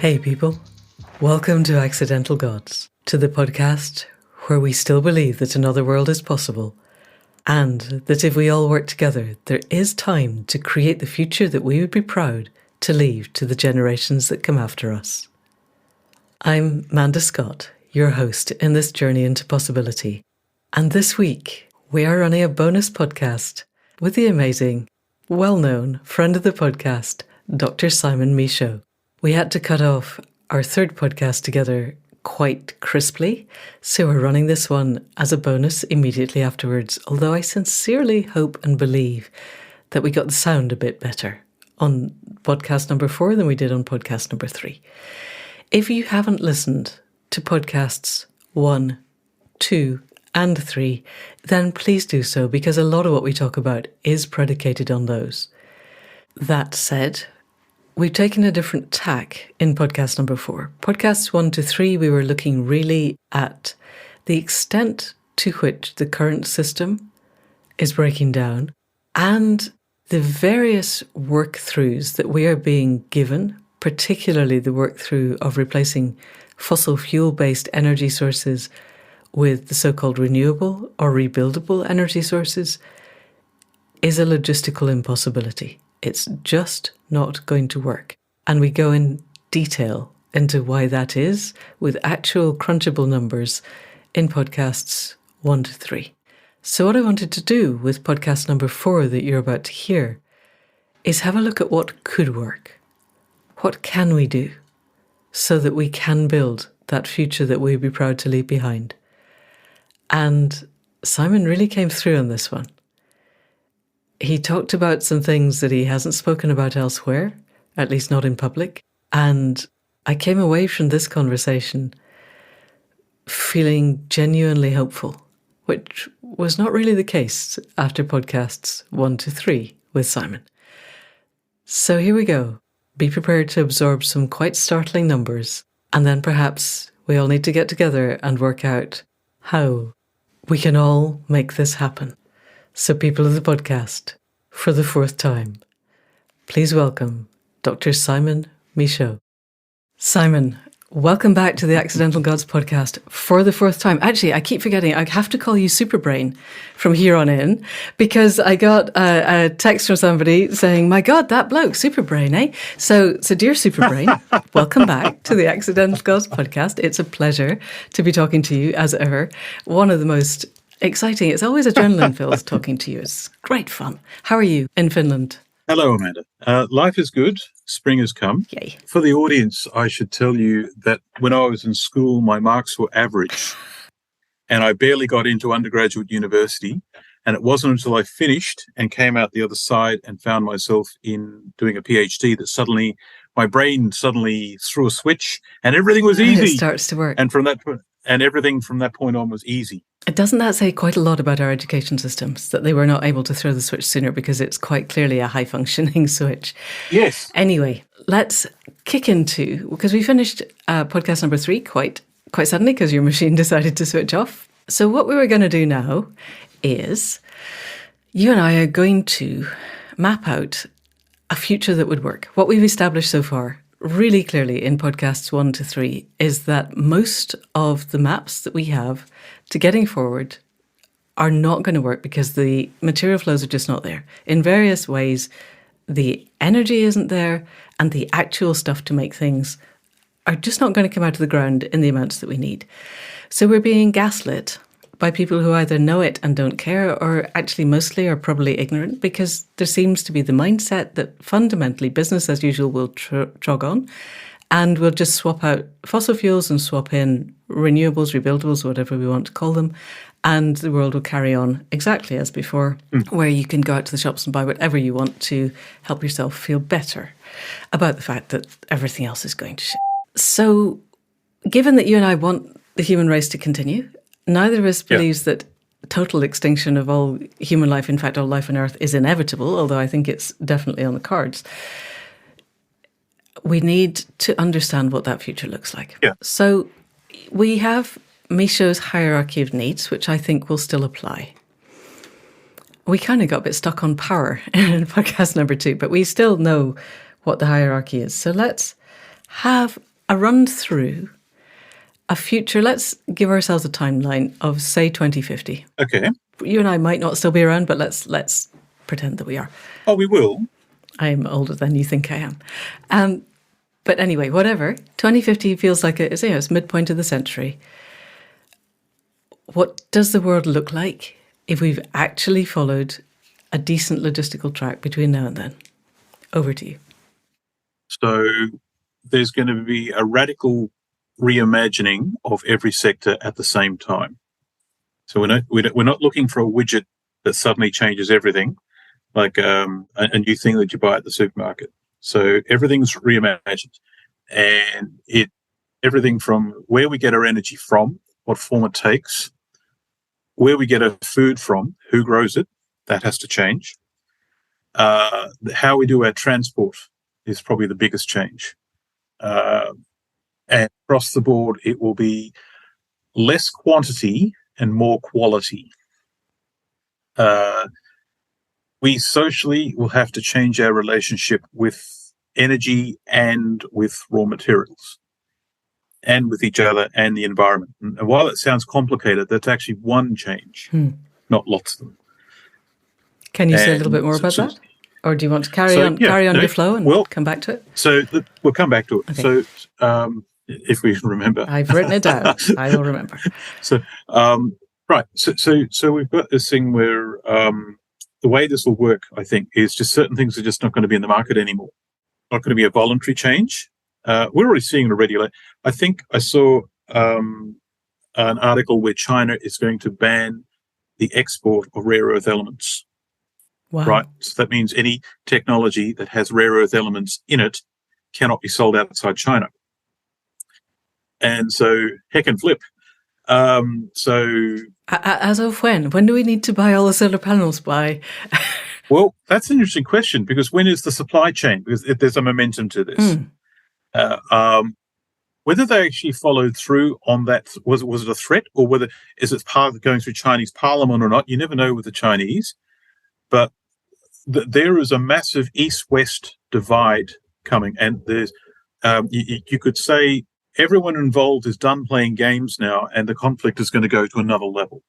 Hey people, welcome to Accidental Gods, to the podcast where we still believe that another world is possible and that if we all work together, there is time to create the future that we would be proud to leave to the generations that come after us. I'm Manda Scott, your host in this journey into possibility, and this week we are running a bonus podcast with the amazing, well-known friend of the podcast, Dr Simon Michaux. We had to cut off our third podcast together quite crisply, so we're running this one as a bonus immediately afterwards, although I sincerely hope and believe that we got the sound a bit better on podcast number 4 than we did on podcast number 3. If you haven't listened to podcasts 1, 2 and 3, then please do so, because a lot of what we talk about is predicated on those. That said, we've taken a different tack in podcast number 4. Podcasts 1 to 3, we were looking really at the extent to which the current system is breaking down and the various work-throughs that we are being given, particularly the work-through of replacing fossil fuel-based energy sources with the so-called renewable or rebuildable energy sources, is a logistical impossibility. It's just not going to work. And we go in detail into why that is with actual crunchable numbers in podcasts 1 to 3. So what I wanted to do with podcast number 4 that you're about to hear is have a look at what could work. What can we do so that we can build that future that we'd be proud to leave behind? And Simon really came through on this one. He talked about some things that he hasn't spoken about elsewhere, at least not in public. And I came away from this conversation feeling genuinely hopeful, which was not really the case after podcasts 1 to 3 with Simon. So here we go. Be prepared to absorb some quite startling numbers, and then perhaps we all need to get together and work out how we can all make this happen. So people of the podcast, for the 4th time, please welcome Dr. Simon Michaux. Simon, welcome back to the Accidental Gods podcast for the 4th time. Actually, I keep forgetting, I have to call you Superbrain from here on in, because I got a text from somebody saying, my God, that bloke, Superbrain, eh? So dear Superbrain, welcome back to the Accidental Gods podcast. It's a pleasure to be talking to you as ever. One of the most exciting. It's always adrenaline filled talking to you. It's great fun. How are you in Finland? Hello, Amanda. Life is good. Spring has come. Yay. For the audience, I should tell you that when I was in school, my marks were average and I barely got into undergraduate university. And it wasn't until I finished and came out the other side and found myself in doing a PhD that my brain suddenly threw a switch and everything was easy. It starts to work. And everything from that point on was easy. Doesn't that say quite a lot about our education systems, that they were not able to throw the switch sooner, because it's quite clearly a high-functioning switch? Yes. Anyway, let's kick into, because we finished podcast number 3 quite suddenly because your machine decided to switch off. So what we were going to do now is you and I are going to map out a future that would work. What we've established so far really clearly in podcasts 1 to 3 is that most of the maps that we have to getting forward are not going to work because the material flows are just not there. In various ways, the energy isn't there and the actual stuff to make things are just not going to come out of the ground in the amounts that we need. So we're being gaslit by people who either know it and don't care, or actually mostly are probably ignorant, because there seems to be the mindset that fundamentally business as usual will trog on, and we'll just swap out fossil fuels and swap in renewables, rebuildables, whatever we want to call them, and the world will carry on exactly as before, where you can go out to the shops and buy whatever you want to help yourself feel better about the fact that everything else is going to shit. So given that you and I want the human race to continue, neither of us believes that total extinction of all human life, in fact, all life on Earth, is inevitable, although I think it's definitely on the cards. We need to understand what that future looks like. Yeah. So we have Michaux's hierarchy of needs, which I think will still apply. We kind of got a bit stuck on power in podcast number 2, but we still know what the hierarchy is. So let's have a run through a future. Let's give ourselves a timeline of, say, 2050. Okay. You and I might not still be around, but let's pretend that we are. Oh, we will. I'm older than you think I am. But anyway, whatever. 2050 feels like it's midpoint of the century. What does the world look like if we've actually followed a decent logistical track between now and then? Over to you. So there's going to be a radical reimagining of every sector at the same time. So we're not looking for a widget that suddenly changes everything, like a new thing that you buy at the supermarket. So everything's reimagined, and everything from where we get our energy from, what form it takes, where we get our food from, who grows it, that has to change. How we do our transport is probably the biggest change. And across the board, it will be less quantity and more quality. We socially will have to change our relationship with energy and with raw materials and with each other and the environment. And while it sounds complicated, that's actually one change, not lots of them. Can you say a little bit more about that? Or do you want to carry on your flow and come back to it? So we'll come back to it. Okay. So if we remember. I've written it down. I will remember. So, right. So we've got this thing where the way this will work, I think, is just certain things are just not going to be in the market anymore. Not going to be a voluntary change. We're already seeing it already. I think I saw an article where China is going to ban the export of rare earth elements. Wow. Right. So that means any technology that has rare earth elements in it cannot be sold outside China. And so, heck and flip. So, as of when? When do we need to buy all the solar panels by? Well, that's an interesting question, because when is the supply chain? Because there's a momentum to this. Whether they actually followed through on that, was it a threat, or whether is it part of going through Chinese parliament or not? You never know with the Chinese. But there is a massive east-west divide coming, and there's you could say everyone involved is done playing games now, and the conflict is going to go to another level.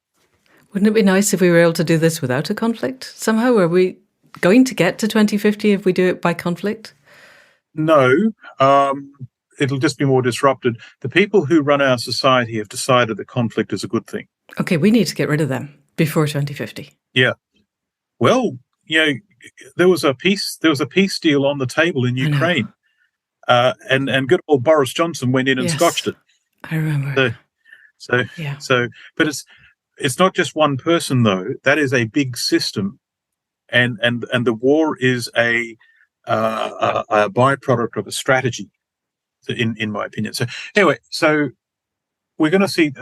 Wouldn't it be nice if we were able to do this without a conflict somehow? Are we going to get to 2050 if we do it by conflict? No, it'll just be more disrupted. The people who run our society have decided that conflict is a good thing. Okay, we need to get rid of them before 2050. Yeah. Well, there was a peace deal on the table in Ukraine, and good old Boris Johnson went in and scotched it. I remember. But it's not just one person though. That is a big system, and the war is a byproduct of a strategy, in my opinion. So anyway, so we're going to see.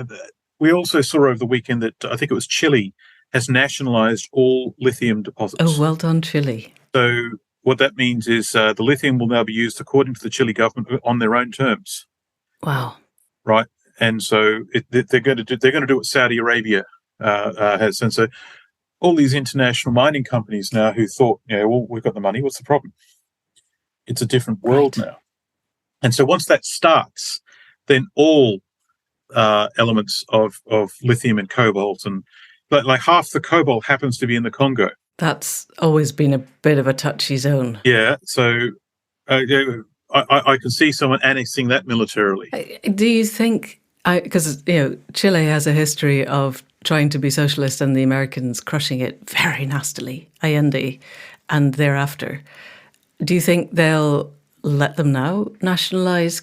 We also saw over the weekend that I think it was Chile has nationalized all lithium deposits. Oh, well done, Chile. So what that means is the lithium will now be used according to the Chile government on their own terms. Wow. Right. And so they're going to do what Saudi Arabia has. And so all these international mining companies now who thought, well, we've got the money, what's the problem? It's a different world now. And so once that starts, then all elements of lithium and cobalt, and like half the cobalt happens to be in the Congo. That's always been a bit of a touchy zone. Yeah, so I can see someone annexing that militarily. Do you think, because Chile has a history of trying to be socialist and the Americans crushing it very nastily, Allende, and thereafter, do you think they'll let them now nationalize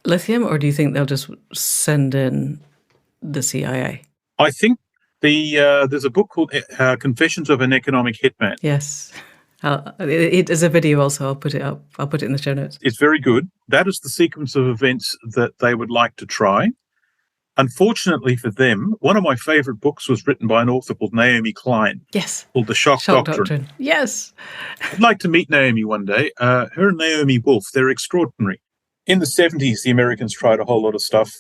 lithium, or do you think they'll just send in the CIA? I think there's a book called Confessions of an Economic Hitman. Yes. It is a video also. I'll put it up. I'll put it in the show notes. It's very good. That is the sequence of events that they would like to try. Unfortunately for them, one of my favorite books was written by an author called Naomi Klein. Yes. Called The Shock Doctrine. Yes. I'd like to meet Naomi one day. Her and Naomi Wolf, they're extraordinary. In the 70s, the Americans tried a whole lot of stuff,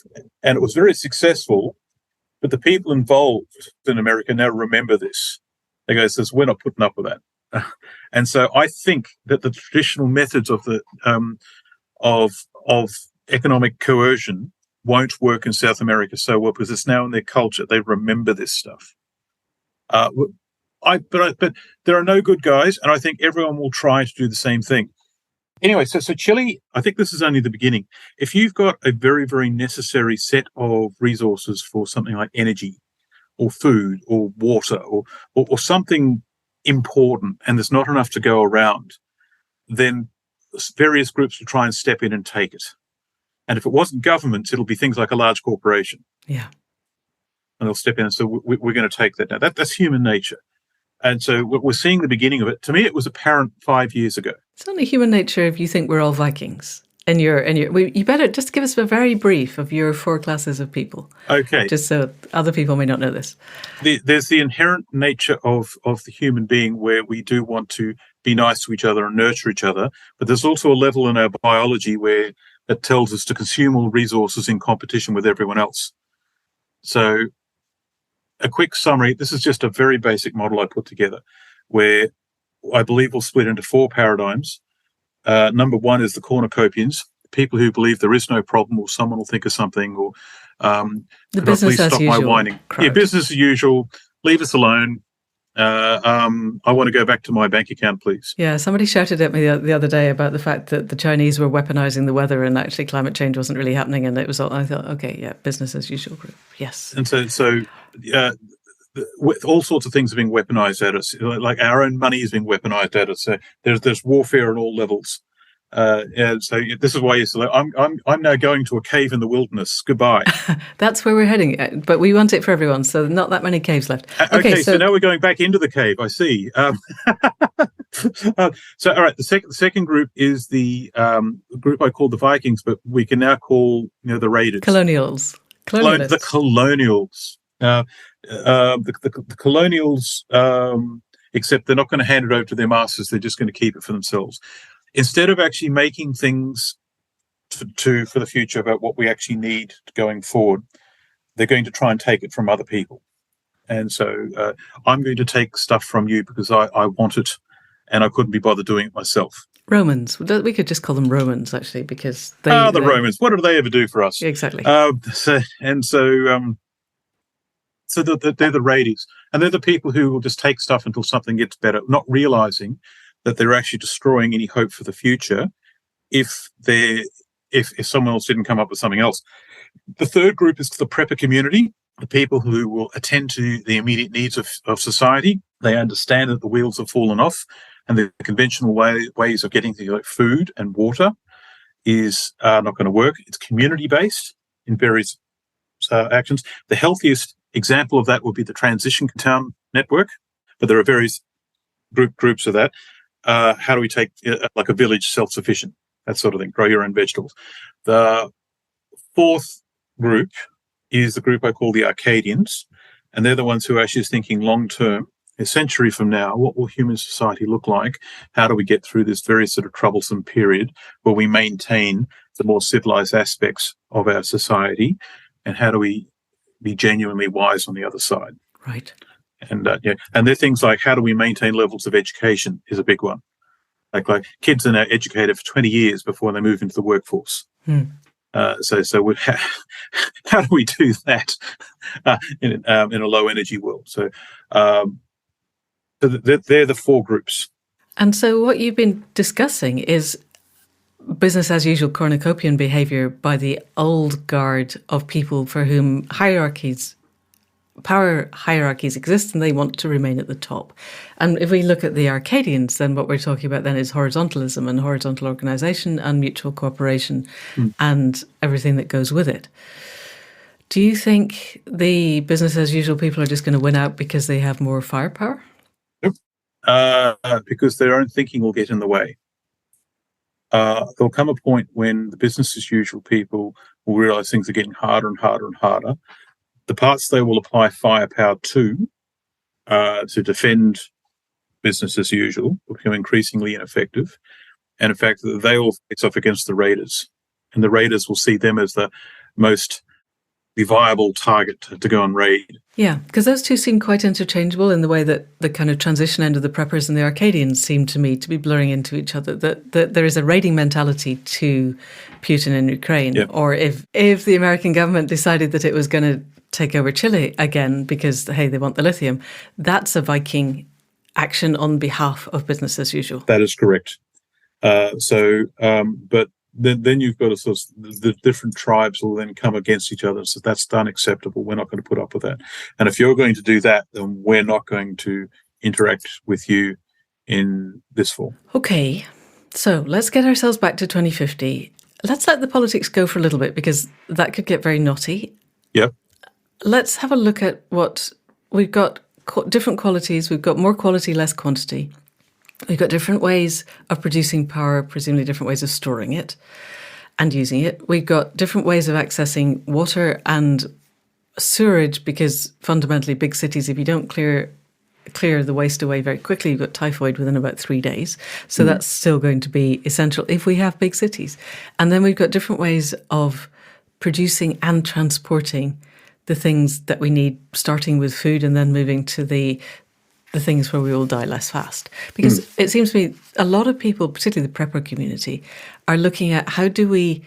and it was very successful. But the people involved in America now remember this. They go, says, we're not putting up with that. And so I think that the traditional methods of the of economic coercion won't work in South America so well because it's now in their culture. They remember this stuff. But there are no good guys, and I think everyone will try to do the same thing. Anyway, so Chile, I think this is only the beginning. If you've got a very, very necessary set of resources for something like energy or food or water or something important, and there's not enough to go around, then various groups will try and step in and take it. And if it wasn't governments, it'll be things like a large corporation. Yeah. And they'll step in and say, we're going to take that now. That's human nature. And so we're seeing the beginning of it. To me, it was apparent 5 years ago. It's only human nature if you think we're all Vikings. You better just give us a very brief of your 4 classes of people. Okay. Just so other people may not know this. There's the inherent nature of the human being where we do want to be nice to each other and nurture each other. But there's also a level in our biology where it tells us to consume all resources in competition with everyone else. So a quick summary, this is just a very basic model I put together where I believe we'll split into 4 paradigms. Number 1 is the cornucopians, people who believe there is no problem or someone will think of something or the business as usual. My whining. Crowd. Yeah, business as usual. Leave us alone. I want to go back to my bank account, please. Yeah, somebody shouted at me the other day about the fact that the Chinese were weaponizing the weather and actually climate change wasn't really happening. And it was all, I thought, okay, yeah, business as usual group. Yes. And so with all sorts of things are being weaponized at us, like our own money is being weaponized at us. So there's warfare at all levels. And so this is why you say, I'm now going to a cave in the wilderness. Goodbye. That's where we're heading, but we want it for everyone. So not that many caves left. Okay, so now we're going back into the cave. I see. So all right, the second group is the group I called the Vikings, but we can now call the Raiders. Colonials. The colonials. The colonials, except they're not going to hand it over to their masters. They're just going to keep it for themselves. Instead of actually making things for the future about what we actually need going forward, they're going to try and take it from other people. And so I'm going to take stuff from you because I want it and I couldn't be bothered doing it myself. Romans. We could just call them Romans, actually, because they... Romans. What did they ever do for us? Exactly. So they're the raiders. And they're the people who will just take stuff until something gets better, not realizing that they're actually destroying any hope for the future if someone else didn't come up with something else. The third group is the prepper community, the people who will attend to the immediate needs of society. They understand that the wheels have fallen off and the conventional ways of getting things like food and water is not going to work. It's community-based in various actions. The healthiest example of that would be the transition town network, but there are various groups of that. How do we take like a village self-sufficient, that sort of thing, grow your own vegetables. The fourth group is the group I call the Arcadians, and they're the ones who are actually thinking long-term, a century from now, what will human society look like? How do we get through this very sort of troublesome period where we maintain the more civilized aspects of our society, and how do we be genuinely wise on the other side? Right. And and there are things like how do we maintain levels of education is a big one. Like kids are now educated for 20 years before they move into the workforce. So how do we do that in a low energy world? So they're the 4 groups. And so what you've been discussing is business as usual cornucopian behavior by the old guard of people for whom power hierarchies exist and they want to remain at the top. And if we look at the Arcadians, then what we're talking about then is horizontalism and horizontal organization and mutual cooperation and everything that goes with it. Do you think the business as usual people are just going to win out because they have more firepower? Nope. Because their own thinking will get in the way. There'll come a point when the business as usual people will realize things are getting harder and harder and harder. The parts they will apply firepower to defend business as usual will become increasingly ineffective. And in fact, they all face off against the raiders. And the raiders will see them as the most viable target to go and raid. Yeah, because those two seem quite interchangeable in the way that the kind of transition end of the preppers and the Arcadians seem to me to be blurring into each other. That there is a raiding mentality to Putin in Ukraine, Yeah. or if the American government decided that it was going to take over Chile again because, hey, they want the lithium, that's a Viking action on behalf of business as usual. That is correct. But then you've got the different tribes will then come against each other. So that's unacceptable. We're not going to put up with that. And if you're going to do that, then we're not going to interact with you in this form. Okay, so let's get ourselves back to 2050. Let's let the politics go for a little bit because that could get very knotty. Yep. Let's have a look at what we've got. Different qualities. We've got more quality, less quantity. We've got different ways of producing power, presumably different ways of storing it and using it. We've got different ways of accessing water and sewerage because fundamentally big cities, if you don't clear the waste away very quickly, you've got typhoid within about 3 days. So that's still going to be essential if we have big cities. And then we've got different ways of producing and transporting the things that we need, starting with food and then moving to the things where we will die less fast. Because it seems to me a lot of people, particularly the prepper community, are looking at how do we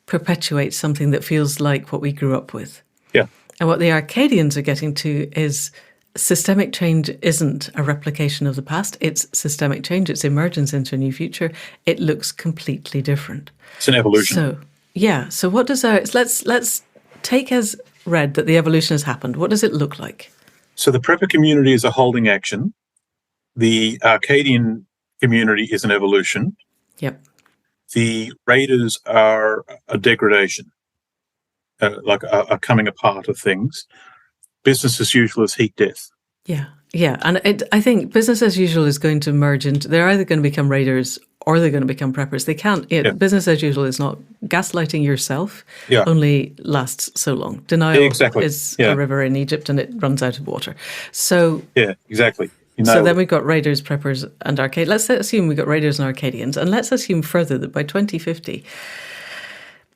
perpetuate something that feels like what we grew up with. Yeah. And what the Arcadians are getting to is systemic change isn't a replication of the past. It's systemic change. It's emergence into a new future. It looks completely different. It's an evolution. So, yeah. So what does let's take as read that the evolution has happened. What does it look like? So the prepper community is a holding action. The Arcadian community is an evolution. Yep. The raiders are a degradation, like a coming apart of things. Business as usual is heat death. Yeah. Yeah. And I think business as usual is going to merge into, they're either going to become raiders or they're going to become preppers. They can't, business as usual is not gaslighting yourself, only lasts so long. Denial is a river in Egypt and it runs out of water. So, yeah, exactly. So then we've got raiders, preppers and Arcadians. Let's assume we've got raiders and Arcadians. And let's assume further that by 2050,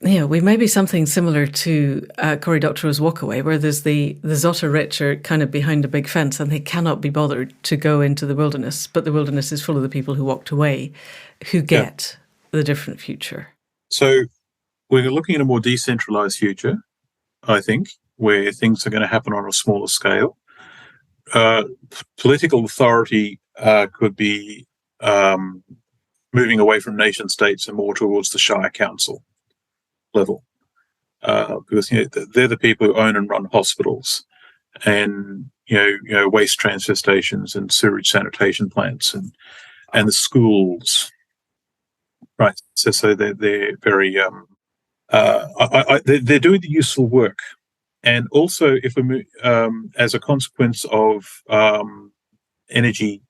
we may be something similar to Cory Doctorow's Walkaway, where there's the Zotter rich are kind of behind a big fence and they cannot be bothered to go into the wilderness, but the wilderness is full of the people who walked away, who get the different future. So we're looking at a more decentralized future, I think, where things are going to happen on a smaller scale. Political authority could be moving away from nation states and more towards the Shire Council level, because they're the people who own and run hospitals, and waste transfer stations and sewage sanitation plants and the schools, right? So they're very they're doing the useful work, and also if we move, as a consequence of energy.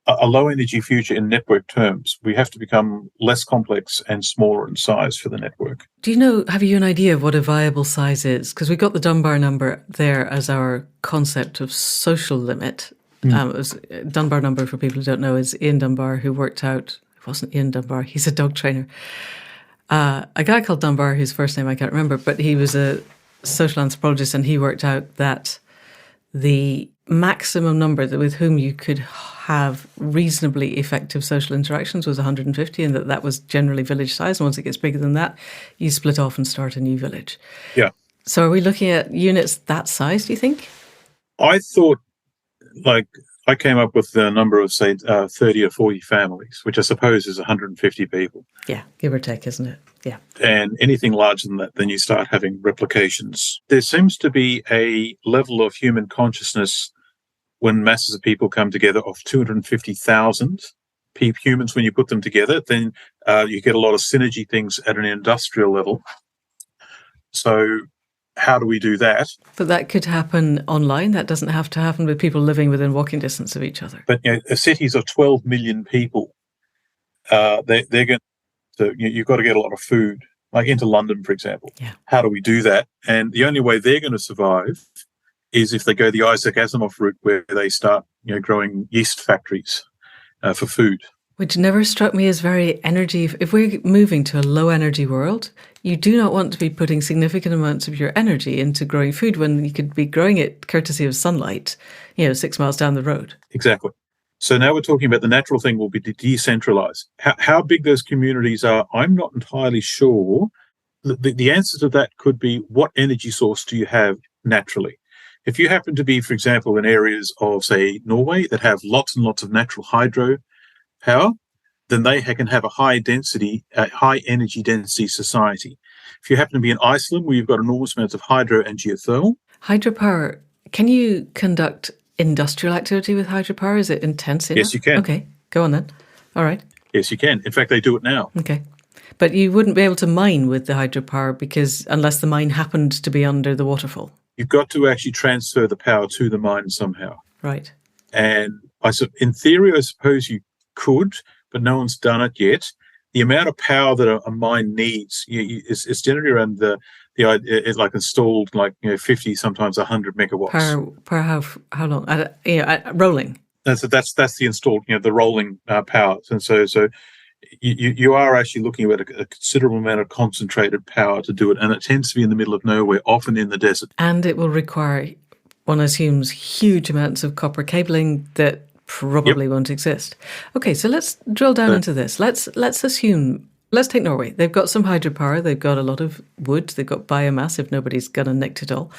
A low energy future in network terms, we have to become less complex and smaller in size for the network. Have you an idea of what a viable size is? Because we've got the Dunbar number there as our concept of social limit. Dunbar number, for people who don't know, is Ian Dunbar, who worked out, it wasn't Ian Dunbar, he's a dog trainer. A guy called Dunbar, whose first name I can't remember, but he was a social anthropologist and he worked out that the maximum number with whom you could have reasonably effective social interactions was 150, and that was generally village size. And once it gets bigger than that, you split off and start a new village. Yeah. So are we looking at units that size, do you think? I thought, I came up with the number of, say, 30 or 40 families, which I suppose is 150 people. Yeah, give or take, isn't it? Yeah. And anything larger than that, then you start having replications. There seems to be a level of human consciousness when masses of people come together of 250,000 humans. When you put them together, then you get a lot of synergy things at an industrial level. So how do we do that? But that could happen online. That doesn't have to happen with people living within walking distance of each other. But cities of 12 million people, they're going to, you've got to get a lot of food, like into London, for example. Yeah. How do we do that? And the only way they're going to survive is if they go the Isaac Asimov route, where they start, growing yeast factories for food. Which never struck me as very energy. If we're moving to a low energy world, you do not want to be putting significant amounts of your energy into growing food when you could be growing it courtesy of sunlight, 6 miles down the road. Exactly. So now we're talking about the natural thing will be to decentralize. How big those communities are, I'm not entirely sure. The answer to that could be, what energy source do you have naturally? If you happen to be, for example, in areas of, say, Norway that have lots and lots of natural hydro power, then they can have a high energy density society. If you happen to be in Iceland, where you've got enormous amounts of hydro and geothermal. Hydropower, can you conduct industrial activity with hydropower? Is it intense enough? Yes, you can. Okay, go on then. All right. Yes, you can. In fact, they do it now. Okay. But you wouldn't be able to mine with the hydropower unless the mine happened to be under the waterfall. You've got to actually transfer the power to the mine somehow. Right. And in theory, I suppose you could, but no one's done it yet. The amount of power that a mine needs is generally around it's like installed 50, sometimes 100 megawatts. Per how long? Rolling. That's the installed, the rolling power. And so you are actually looking at a considerable amount of concentrated power to do it, and it tends to be in the middle of nowhere, often in the desert. And it will require, one assumes, huge amounts of copper cabling that probably won't exist. Okay, so let's drill down into this. Let's take Norway. They've got some hydropower. They've got a lot of wood. They've got biomass, if nobody's going to nick it all.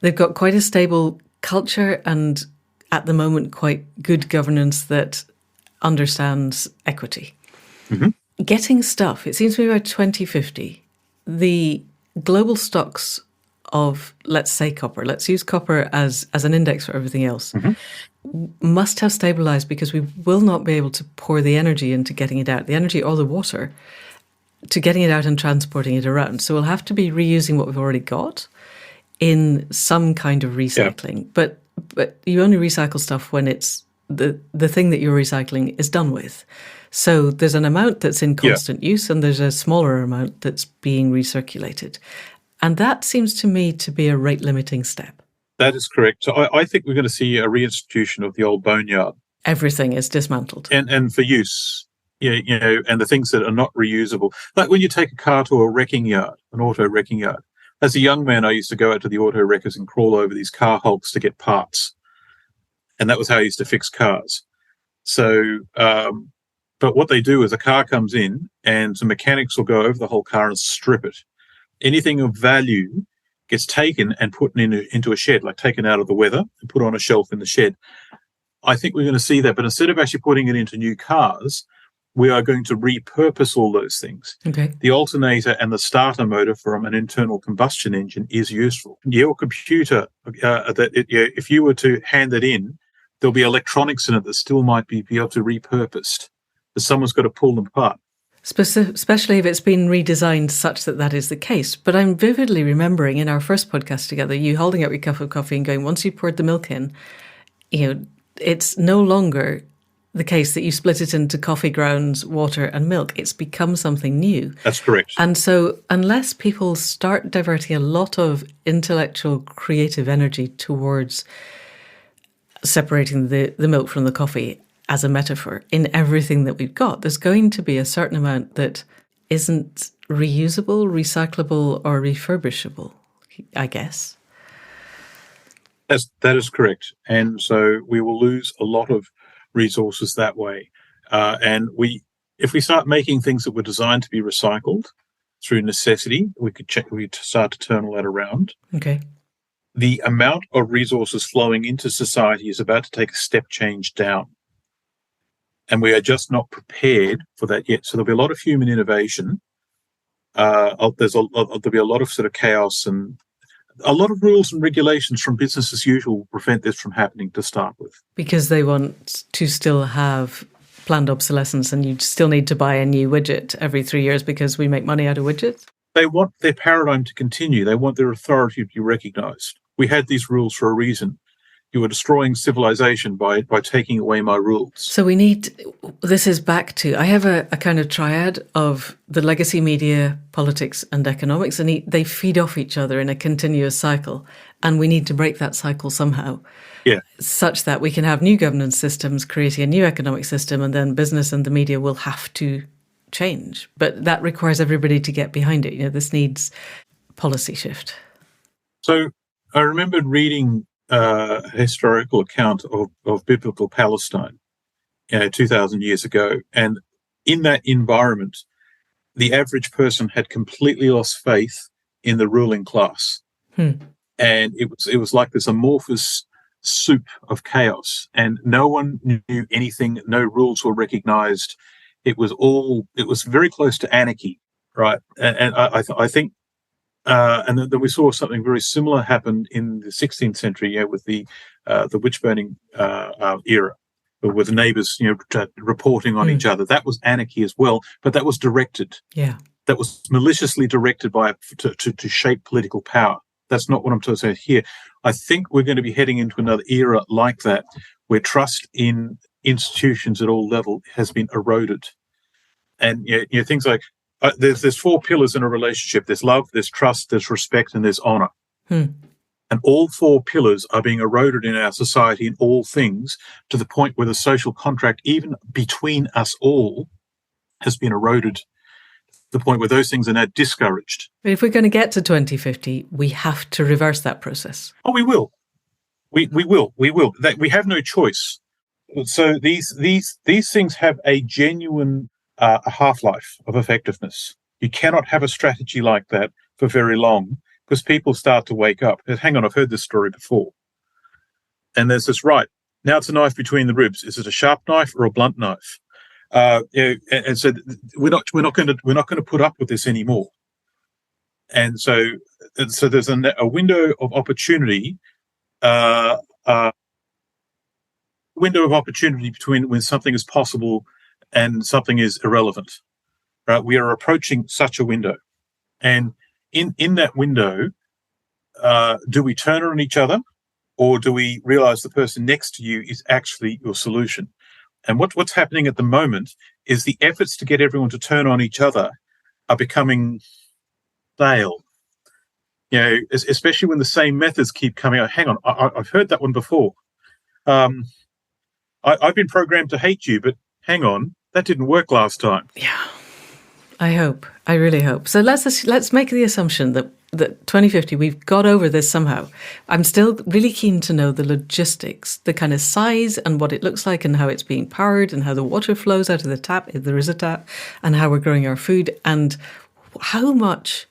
They've got quite a stable culture and, at the moment, quite good governance that understands equity. Mm-hmm. Getting stuff, it seems to me by 2050, the global stocks of, let's say, copper, let's use copper as an index for everything else, must have stabilized, because we will not be able to pour the energy into getting it out, the energy or the water, to getting it out and transporting it around. So we'll have to be reusing what we've already got in some kind of recycling. Yeah. But you only recycle stuff when it's the thing that you're recycling is done with. So there's an amount that's in constant use, and there's a smaller amount that's being recirculated. And that seems to me to be a rate-limiting step. That is correct. So I think we're going to see a reinstitution of the old boneyard. Everything is dismantled. And for use, and the things that are not reusable. Like when you take a car to a wrecking yard, an auto wrecking yard. As a young man, I used to go out to the auto wreckers and crawl over these car hulks to get parts. And that was how I used to fix cars. So, but what they do is a car comes in and some mechanics will go over the whole car and strip it. Anything of value gets taken and put into a shed, like taken out of the weather and put on a shelf in the shed. I think we're going to see that, but instead of actually putting it into new cars, we are going to repurpose all those things. Okay. The alternator and the starter motor from an internal combustion engine is useful. Your computer, if you were to hand it in, there'll be electronics in it that still might be able to be repurposed, but someone's got to pull them apart. Especially if it's been redesigned such that is the case. But I'm vividly remembering in our first podcast together, you holding out your cup of coffee and going, once you poured the milk in, it's no longer the case that you split it into coffee grounds, water and milk. It's become something new. That's correct. And so unless people start diverting a lot of intellectual, creative energy towards separating the milk from the coffee, as a metaphor, in everything that we've got, there's going to be a certain amount that isn't reusable, recyclable, or refurbishable, I guess. That is correct. And so we will lose a lot of resources that way. If we start making things that were designed to be recycled through necessity, we'd start to turn all that around. Okay. The amount of resources flowing into society is about to take a step change down. And we are just not prepared for that yet. So there'll be a lot of human innovation. There'll be a lot of sort of chaos, and a lot of rules and regulations from business as usual will prevent this from happening to start with. Because they want to still have planned obsolescence, and you still need to buy a new widget every 3 years because we make money out of widgets? They want their paradigm to continue. They want their authority to be recognised. We had these rules for a reason. You are destroying civilization by taking away my rules. So this is back to, I have a kind of triad of the legacy media, politics and economics, and they feed off each other in a continuous cycle. And we need to break that cycle somehow. Yeah. Such that we can have new governance systems, creating a new economic system, and then business and the media will have to change. But that requires everybody to get behind it. This needs policy shift. So I remembered reading a historical account of biblical Palestine, 2,000 years ago. And in that environment, the average person had completely lost faith in the ruling class. And it was like this amorphous soup of chaos, and no one knew anything. No rules were recognized. It was very close to anarchy, right? And I think, and then we saw something very similar happen in the 16th century, with the witch burning era, with neighbours, reporting on each other. That was anarchy as well, but that was directed. Yeah, that was maliciously directed to shape political power. That's not what I'm trying to say here. I think we're going to be heading into another era like that, where trust in institutions at all levels has been eroded, and things like there's 4 pillars in a relationship. There's love, there's trust, there's respect, and there's honour. And all 4 pillars are being eroded in our society in all things, to the point where the social contract, even between us all, has been eroded. The point where those things are now discouraged. But if we're going to get to 2050, we have to reverse that process. Oh, we will. We will. We have no choice. So these things have a genuine half-life of effectiveness. You cannot have a strategy like that for very long, because people start to wake up. Hang on, I've heard this story before. And there's this, right, now it's a knife between the ribs. Is it a sharp knife or a blunt knife? And so we're not going to put up with this anymore. And so there's a window of opportunity, between when something is possible and something is irrelevant. Right? We are approaching such a window, and in that window, do we turn on each other, or do we realize the person next to you is actually your solution? And what's happening at the moment is the efforts to get everyone to turn on each other are becoming stale. Especially when the same methods keep coming out. Hang on, I've heard that one before. I've been programmed to hate you, but hang on, that didn't work last time. Yeah, I really hope. So let's make the assumption that 2050, we've got over this somehow. I'm still really keen to know the logistics, the kind of size and what it looks like, and how it's being powered, and how the water flows out of the tap, if there is a tap, and how we're growing our food, and how much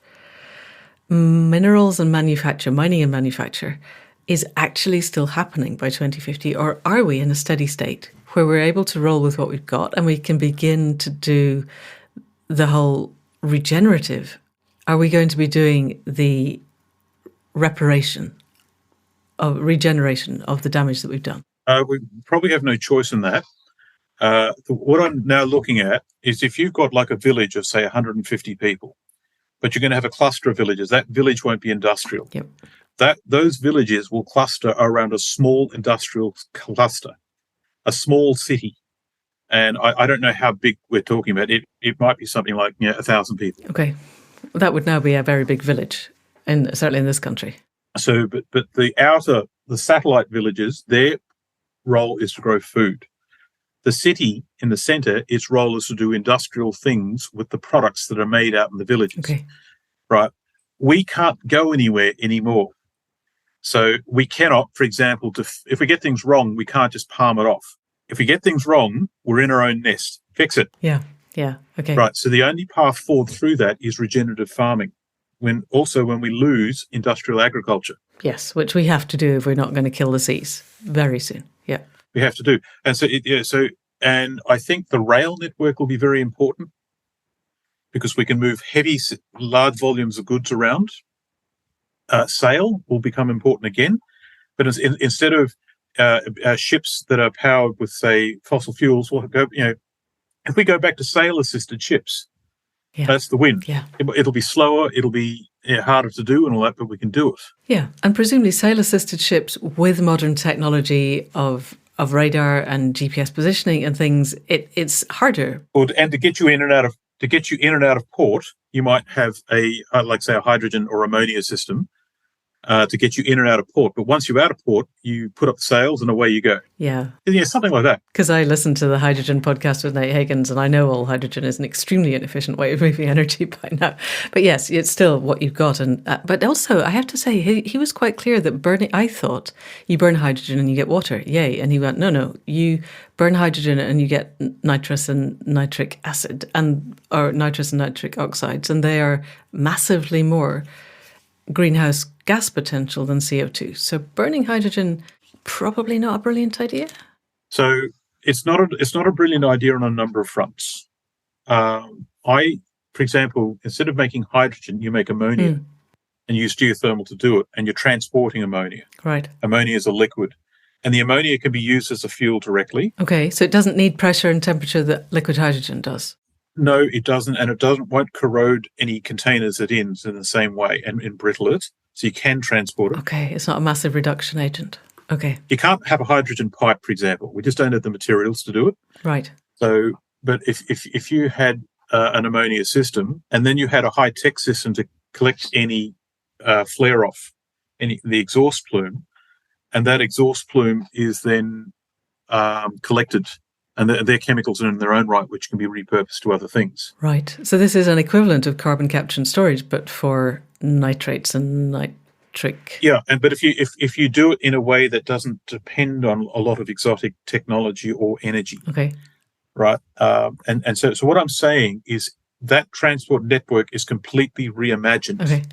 minerals and mining and manufacture is actually still happening by 2050, or are we in a steady state where we're able to roll with what we've got and we can begin to do the whole regenerative? Are we going to be doing the regeneration of the damage that we've done? We probably have no choice in that. What I'm now looking at is, if you've got like a village of, say, 150 people, but you're going to have a cluster of villages, that village won't be industrial. Yep. Those villages will cluster around a small industrial cluster, a small city. And I don't know how big we're talking about. It might be something like 1,000 people. Okay. That would now be a very big village, certainly in this country. So, but the satellite villages, their role is to grow food. The city in the centre, its role is to do industrial things with the products that are made out in the villages. Okay. Right. We can't go anywhere anymore. So we cannot, for example, if we get things wrong, we can't just palm it off. If we get things wrong, we're in our own nest. Fix it. Yeah. Okay. Right. So the only path forward through that is regenerative farming. When we lose industrial agriculture. Yes, which we have to do if we're not going to kill the seas very soon. Yeah. We have to do. And and I think the rail network will be very important, because we can move large volumes of goods around. Sail will become important again, but instead of ships that are powered with, say, fossil fuels, we'll go. If we go back to sail-assisted ships, that's the win. Yeah. It'll be slower. It'll be harder to do and all that, but we can do it. Yeah, and presumably sail-assisted ships with modern technology of radar and GPS positioning and things, it's harder. And to get you in and out of port, you might have like say a hydrogen or ammonia system to get you in and out of port. But once you're out of port, you put up the sails and away you go. Yeah. Yeah, something like that. Because I listened to the hydrogen podcast with Nate Higgins, and I know all hydrogen is an extremely inefficient way of moving energy by now. But yes, it's still what you've got. And but also, I have to say, he was quite clear that I thought you burn hydrogen and you get water. Yay. And he went, no, you burn hydrogen and you get nitrous and nitric acid, or nitrous and nitric oxides. And they are massively more greenhouse gas potential than CO2. So burning hydrogen, probably not a brilliant idea. So it's not a brilliant idea on a number of fronts. For example, instead of making hydrogen, you make ammonia and use geothermal to do it, and you're transporting ammonia. Right. Ammonia is a liquid, and the ammonia can be used as a fuel directly. Okay, so it doesn't need pressure and temperature that liquid hydrogen does. No, it doesn't, and won't corrode any containers it in the same way and embrittle it, so you can transport it. Okay, it's not a massive reduction agent. Okay. You can't have a hydrogen pipe, for example. We just don't have the materials to do it. Right. So, but if you had an ammonia system, and then you had a high-tech system to collect any flare-off, the exhaust plume, and that exhaust plume is then collected, and they're chemicals in their own right, which can be repurposed to other things. Right. So this is an equivalent of carbon capture and storage, but for nitrates and nitric. Yeah, but if you do it in a way that doesn't depend on a lot of exotic technology or energy. Okay. Right. And so what I'm saying is that transport network is completely reimagined. Okay.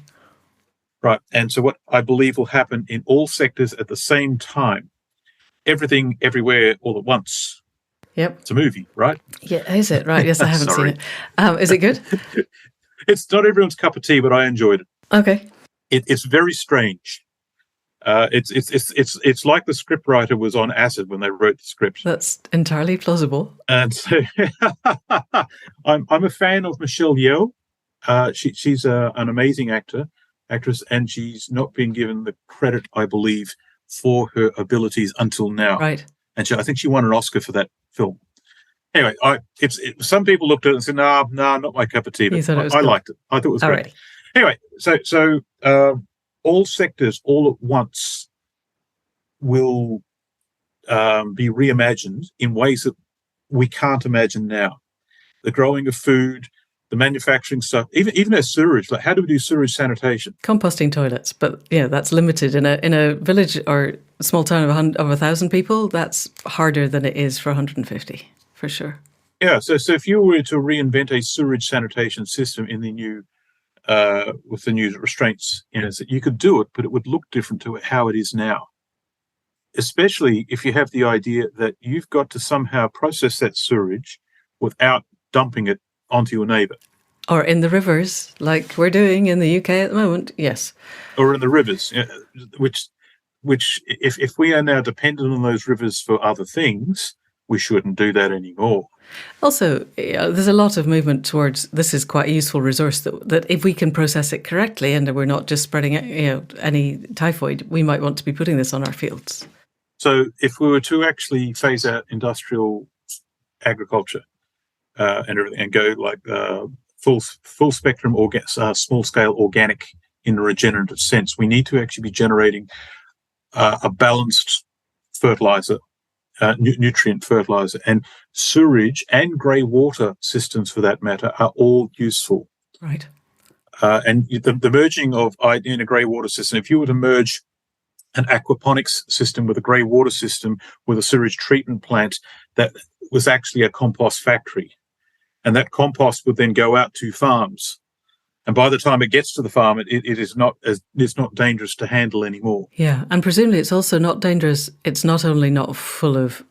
Right. And so what I believe will happen in all sectors at the same time, everything, everywhere, all at once. Yep. It's a movie, right? Yeah, is it? Right. Yes, I haven't seen it. Is it good? It's not everyone's cup of tea, but I enjoyed it. Okay. It's very strange. It's like the scriptwriter was on acid when they wrote the script. That's entirely plausible. And so I'm a fan of Michelle Yeoh. She's an amazing actress, and she's not been given the credit, I believe, for her abilities until now. Right. And I think she won an Oscar for that film. Anyway, some people looked at it and said, "No, not my cup of tea." But I liked it. I thought it was great. Alrighty. Anyway, so all sectors all at once will be reimagined in ways that we can't imagine now. The growing of food, the manufacturing stuff, even our sewage. Like, how do we do sewage sanitation? Composting toilets, but yeah, that's limited in a village or a small town of 1,000 people. That's harder than it is for 150, for sure. Yeah. So if you were to reinvent a sewage sanitation system in the new with the new restraints in it, you could do it, but it would look different to how it is now. Especially if you have the idea that you've got to somehow process that sewage without dumping it onto your neighbour. Or in the rivers, like we're doing in the UK at the moment, yes. Or in the rivers, which if we are now dependent on those rivers for other things, we shouldn't do that anymore. Also, there's a lot of movement towards this is quite a useful resource that if we can process it correctly and we're not just spreading any typhoid, we might want to be putting this on our fields. So if we were to actually phase out industrial agriculture and everything and go like full spectrum small scale organic in a regenerative sense, we need to actually be generating a balanced fertilizer. Nutrient fertilizer, and sewerage and grey water systems, for that matter, are all useful. Right. And the merging of in a grey water system, if you were to merge an aquaponics system with a grey water system with a sewage treatment plant, that was actually a compost factory, and that compost would then go out to farms. And by the time it gets to the farm, it's not dangerous to handle anymore. Yeah, and presumably it's also not dangerous. It's not only not full of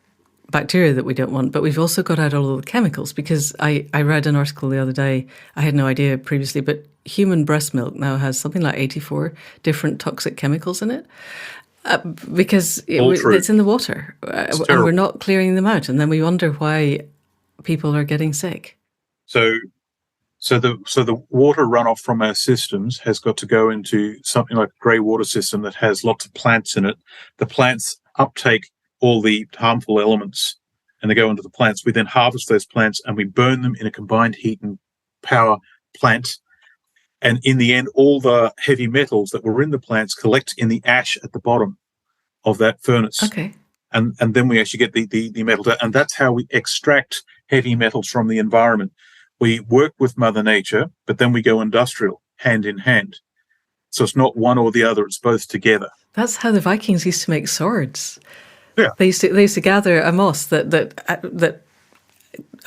bacteria that we don't want, but we've also got out all of the chemicals, because I read an article the other day, I had no idea previously, but human breast milk now has something like 84 different toxic chemicals in it. Because it's in the water, and we're not clearing them out. And then we wonder why people are getting sick. So So the water runoff from our systems has got to go into something like a grey water system that has lots of plants in it. The plants uptake all the harmful elements and they go into the plants. We then harvest those plants and we burn them in a combined heat and power plant. And in the end, all the heavy metals that were in the plants collect in the ash at the bottom of that furnace. Okay. And then we actually get the metal. And that's how we extract heavy metals from the environment. We work with Mother Nature, but then we go industrial, hand in hand. So it's not one or the other, it's both together. That's how the Vikings used to make swords. Yeah. They used to gather a moss that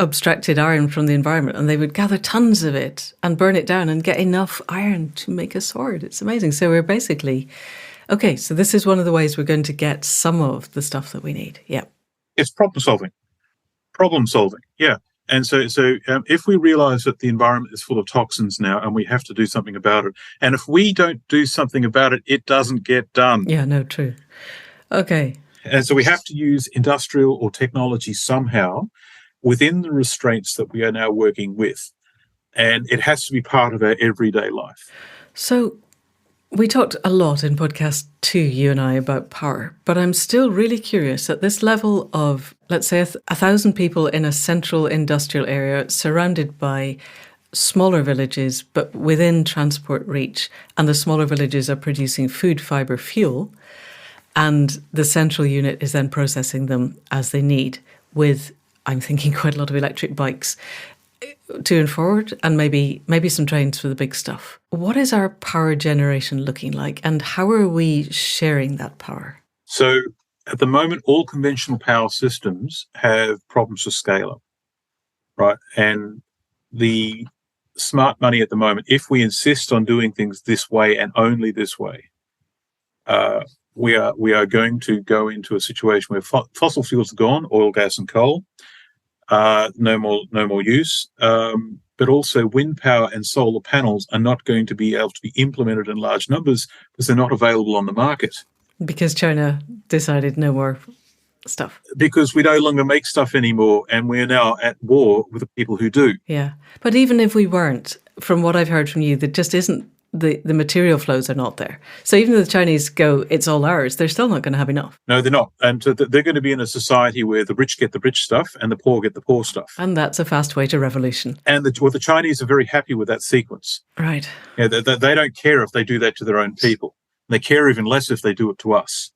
abstracted iron from the environment, and they would gather tons of it and burn it down and get enough iron to make a sword. It's amazing. So we're basically, okay, so this is one of the ways we're going to get some of the stuff that we need. Yeah. It's problem solving. Yeah. And so if we realize that the environment is full of toxins now and we have to do something about it, and if we don't do something about it, it doesn't get done. Yeah, no, true. Okay. And so we have to use industrial or technology somehow within the restraints that we are now working with. And it has to be part of our everyday life. So we talked a lot in podcast 2, you and I, about power, but I'm still really curious at this level of, let's say, 1,000 people in a central industrial area surrounded by smaller villages, but within transport reach, and the smaller villages are producing food, fibre, fuel, and the central unit is then processing them as they need with, I'm thinking, quite a lot of electric bikes to and forward, and maybe some trains for the big stuff. What is our power generation looking like, and how are we sharing that power? So at the moment, all conventional power systems have problems with scale up, right? And the smart money at the moment, if we insist on doing things this way and only this way, we are going to go into a situation where fossil fuels are gone, oil, gas, and coal. No more use. But also wind power and solar panels are not going to be able to be implemented in large numbers because they're not available on the market. Because China decided no more stuff. Because we no longer make stuff anymore, and we're now at war with the people who do. Yeah. But even if we weren't, from what I've heard from you, that just isn't, the material flows are not there. So even if the Chinese go, it's all ours, they're still not going to have enough. No, they're not. And they're going to be in a society where the rich get the rich stuff and the poor get the poor stuff. And that's a fast way to revolution. And the Chinese are very happy with that sequence. Right. Yeah, they don't care if they do that to their own people. They care even less if they do it to us.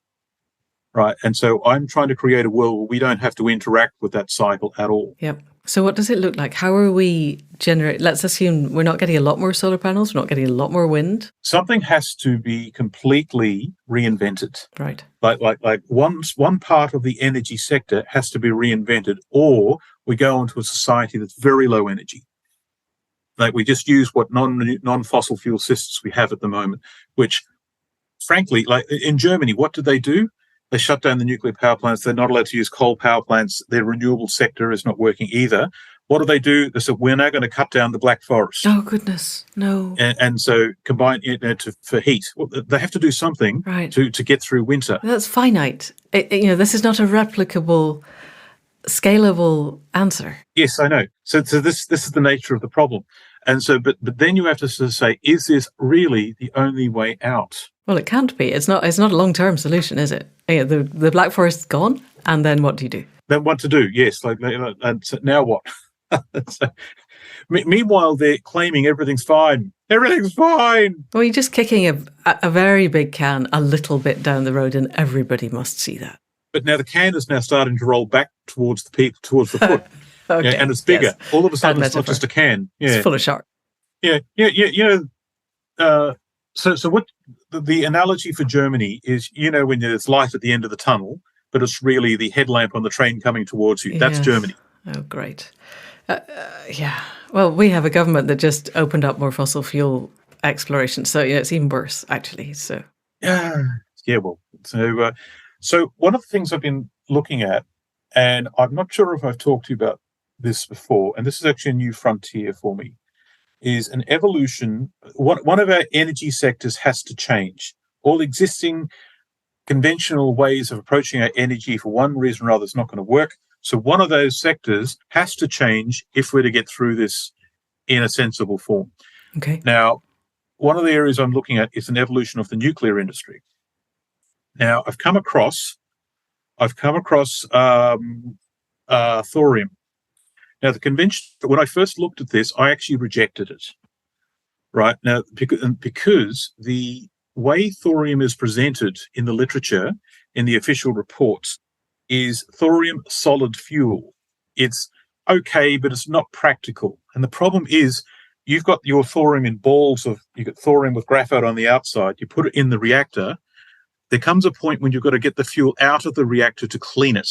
Right. And so I'm trying to create a world where we don't have to interact with that cycle at all. Yep. So what does it look like? How are we generate? Let's assume we're not getting a lot more solar panels. We're not getting a lot more wind. Something has to be completely reinvented. Right. Like one part of the energy sector has to be reinvented, or we go into a society that's very low energy. Like we just use what non-fossil fuel systems we have at the moment, which frankly, like in Germany, what did they do? They shut down the nuclear power plants. They're not allowed to use coal power plants. Their renewable sector is not working either. What do? They said, we're now going to cut down the Black Forest. Oh, goodness. No. And so combine it for heat. Well, they have to do something to get through winter. That's finite. This is not a replicable, scalable answer. Yes, I know. So this is the nature of the problem. And so, but then you have to sort of say, is this really the only way out? Well, it can't be. It's not a long-term solution, is it? The Black Forest's gone, and then what do you do? Then what to do? Yes, and so now what? So, meanwhile, they're claiming everything's fine. Everything's fine. Well, you're just kicking a very big can a little bit down the road, and everybody must see that. But now the can is now starting to roll back towards the peak, towards the foot. Okay. And it's bigger. Yes. All of a sudden, it's not just a can. Yeah. It's full of shark. Yeah. So what the analogy for Germany is, when there's light at the end of the tunnel, but it's really the headlamp on the train coming towards you. That's Germany. Oh, great. Yeah. Well, we have a government that just opened up more fossil fuel exploration. So, it's even worse, actually. So. Yeah. Well, so one of the things I've been looking at, and I'm not sure if I've talked to you about this before, and this is actually a new frontier for me, is an evolution. One of our energy sectors has to change. All existing conventional ways of approaching our energy for one reason or other is not going to work. So one of those sectors has to change if we're to get through this in a sensible form. Okay. Now, one of the areas I'm looking at is an evolution of the nuclear industry. Now, I've come across thorium. Now, the convention, when I first looked at this, I actually rejected it. Right now, because the way thorium is presented in the literature, in the official reports, is thorium solid fuel. It's okay, but it's not practical. And the problem is, you've got your thorium in balls you got thorium with graphite on the outside. You put it in the reactor. There comes a point when you've got to get the fuel out of the reactor to clean it.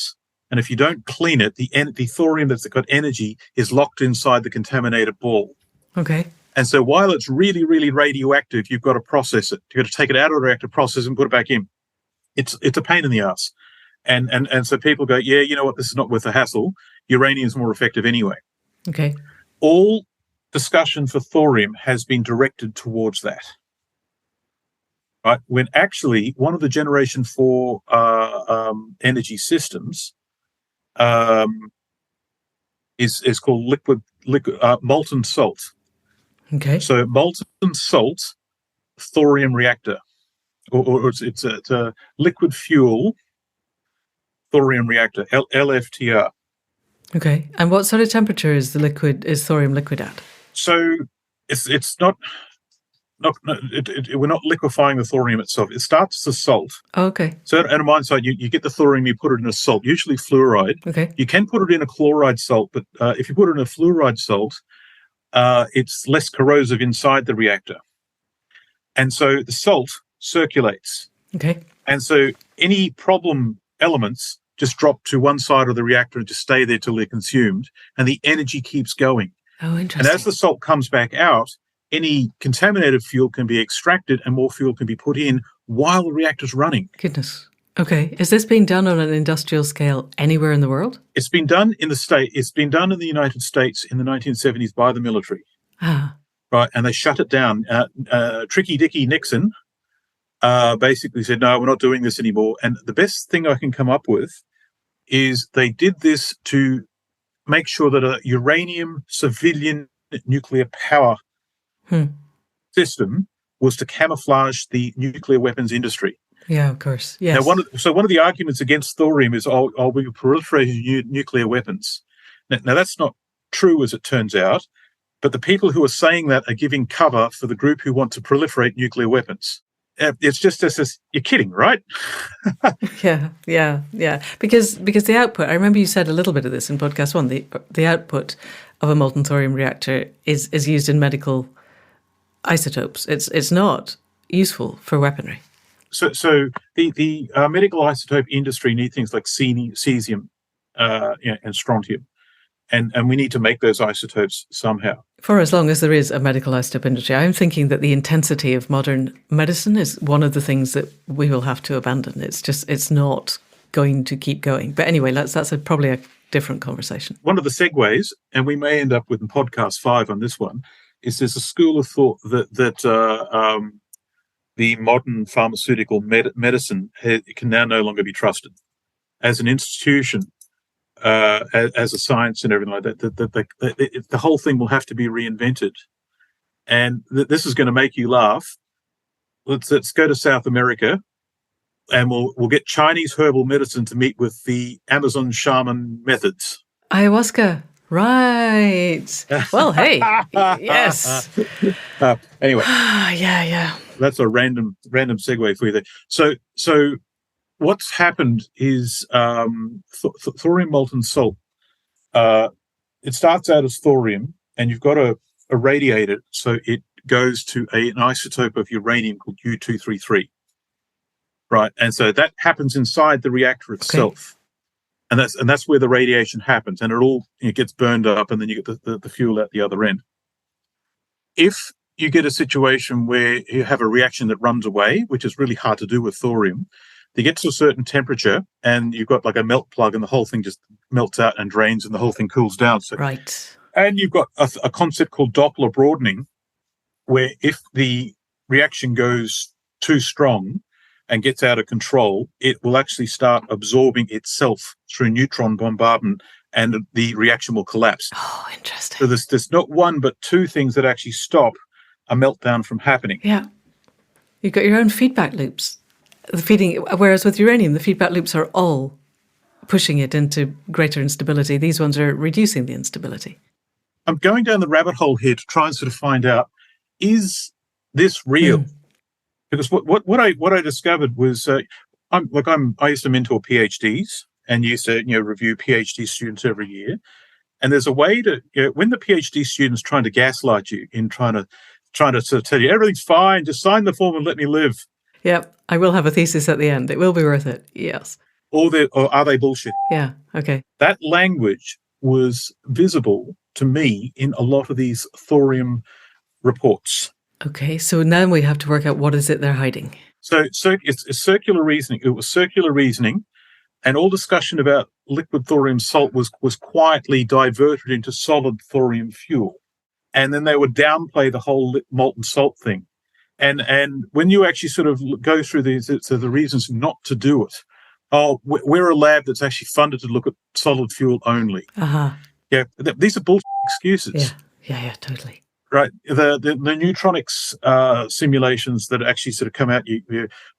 And if you don't clean it, the thorium that's got energy is locked inside the contaminated ball. Okay. And so while it's really, really radioactive, you've got to process it. You've got to take it out of the reactor, process it, and put it back in. It's a pain in the ass. And so people go, yeah, you know what, this is not worth the hassle. Uranium is more effective anyway. Okay. All discussion for thorium has been directed towards that. Right? When actually one of the Generation 4 energy systems is called liquid molten salt. Okay. So molten salt thorium reactor, or it's a liquid fuel thorium reactor, LFTR. Okay. And what sort of temperature is thorium liquid at? So it's not we're not liquefying the thorium itself. It starts as a salt. Oh, okay. So at a mine site, you get the thorium, you put it in a salt, usually fluoride. Okay. You can put it in a chloride salt, but if you put it in a fluoride salt, it's less corrosive inside the reactor. And so the salt circulates. Okay. And so any problem elements just drop to one side of the reactor and just stay there till they're consumed, and the energy keeps going. Oh, interesting. And as the salt comes back out, any contaminated fuel can be extracted and more fuel can be put in while the reactor's running. Goodness. Okay. Is this being done on an industrial scale anywhere in the world? It's been done in It's been done in the United States in the 1970s by the military. Ah. Right, and they shut it down. Tricky Dicky Nixon basically said, no, we're not doing this anymore. And the best thing I can come up with is they did this to make sure that a uranium civilian nuclear power system was to camouflage the nuclear weapons industry. Yeah, of course. Yes. Now, one of the arguments against thorium is, we proliferating nuclear weapons. Now, that's not true, as it turns out, but the people who are saying that are giving cover for the group who want to proliferate nuclear weapons. It's just as you're kidding, right? Yeah. Because the output, I remember you said a little bit of this in podcast 1, the output of a molten thorium reactor is used in medical isotopes. It's not useful for weaponry. So the medical isotope industry need things like cesium and strontium. And we need to make those isotopes somehow. For as long as there is a medical isotope industry, I'm thinking that the intensity of modern medicine is one of the things that we will have to abandon. It's not going to keep going. But anyway, that's probably a different conversation. One of the segues, and we may end up with in podcast 5 on this one, is there's a school of thought that the modern pharmaceutical medicine can now no longer be trusted as an institution. As a science and everything like that, the whole thing will have to be reinvented. And this is going to make you laugh. Let's go to South America, and we'll get Chinese herbal medicine to meet with the Amazon shaman methods. Ayahuasca, right? Well, hey, yes. Anyway, yeah. That's a random segue for you there. So. What's happened is thorium molten salt. It starts out as thorium, and you've got to irradiate it so it goes to an isotope of uranium called U-233. Right, and so that happens inside the reactor itself, and that's where the radiation happens, and it gets burned up, and then you get the fuel at the other end. If you get a situation where you have a reaction that runs away, which is really hard to do with thorium. You get to a certain temperature and you've got like a melt plug and the whole thing just melts out and drains and the whole thing cools down. So, right. And you've got a concept called Doppler broadening, where if the reaction goes too strong, and gets out of control, it will actually start absorbing itself through neutron bombardment, and the reaction will collapse. Oh, interesting. So there's not one but two things that actually stop a meltdown from happening. Yeah. You've got your own feedback loops. Whereas with uranium, the feedback loops are all pushing it into greater instability. These ones are reducing the instability. I'm going down the rabbit hole here to try and sort of find out, is this real? Because what I discovered was, I used to mentor PhDs and used to review PhD students every year. And there's a way to, when the PhD student's trying to gaslight you in trying to sort of tell you everything's fine, just sign the form and let me live. Yeah, I will have a thesis at the end. It will be worth it. Yes. Or are they bullshit? Yeah. Okay. That language was visible to me in a lot of these thorium reports. Okay, so now we have to work out what is it they're hiding. So it's circular reasoning. It was circular reasoning, and all discussion about liquid thorium salt was quietly diverted into solid thorium fuel. And then they would downplay the whole molten salt thing. And when you actually sort of go through the reasons not to do it, we're a lab that's actually funded to look at solid fuel only. Uh-huh. Yeah, these are bullshit excuses. Yeah, totally. Right. The neutronics simulations that actually sort of come out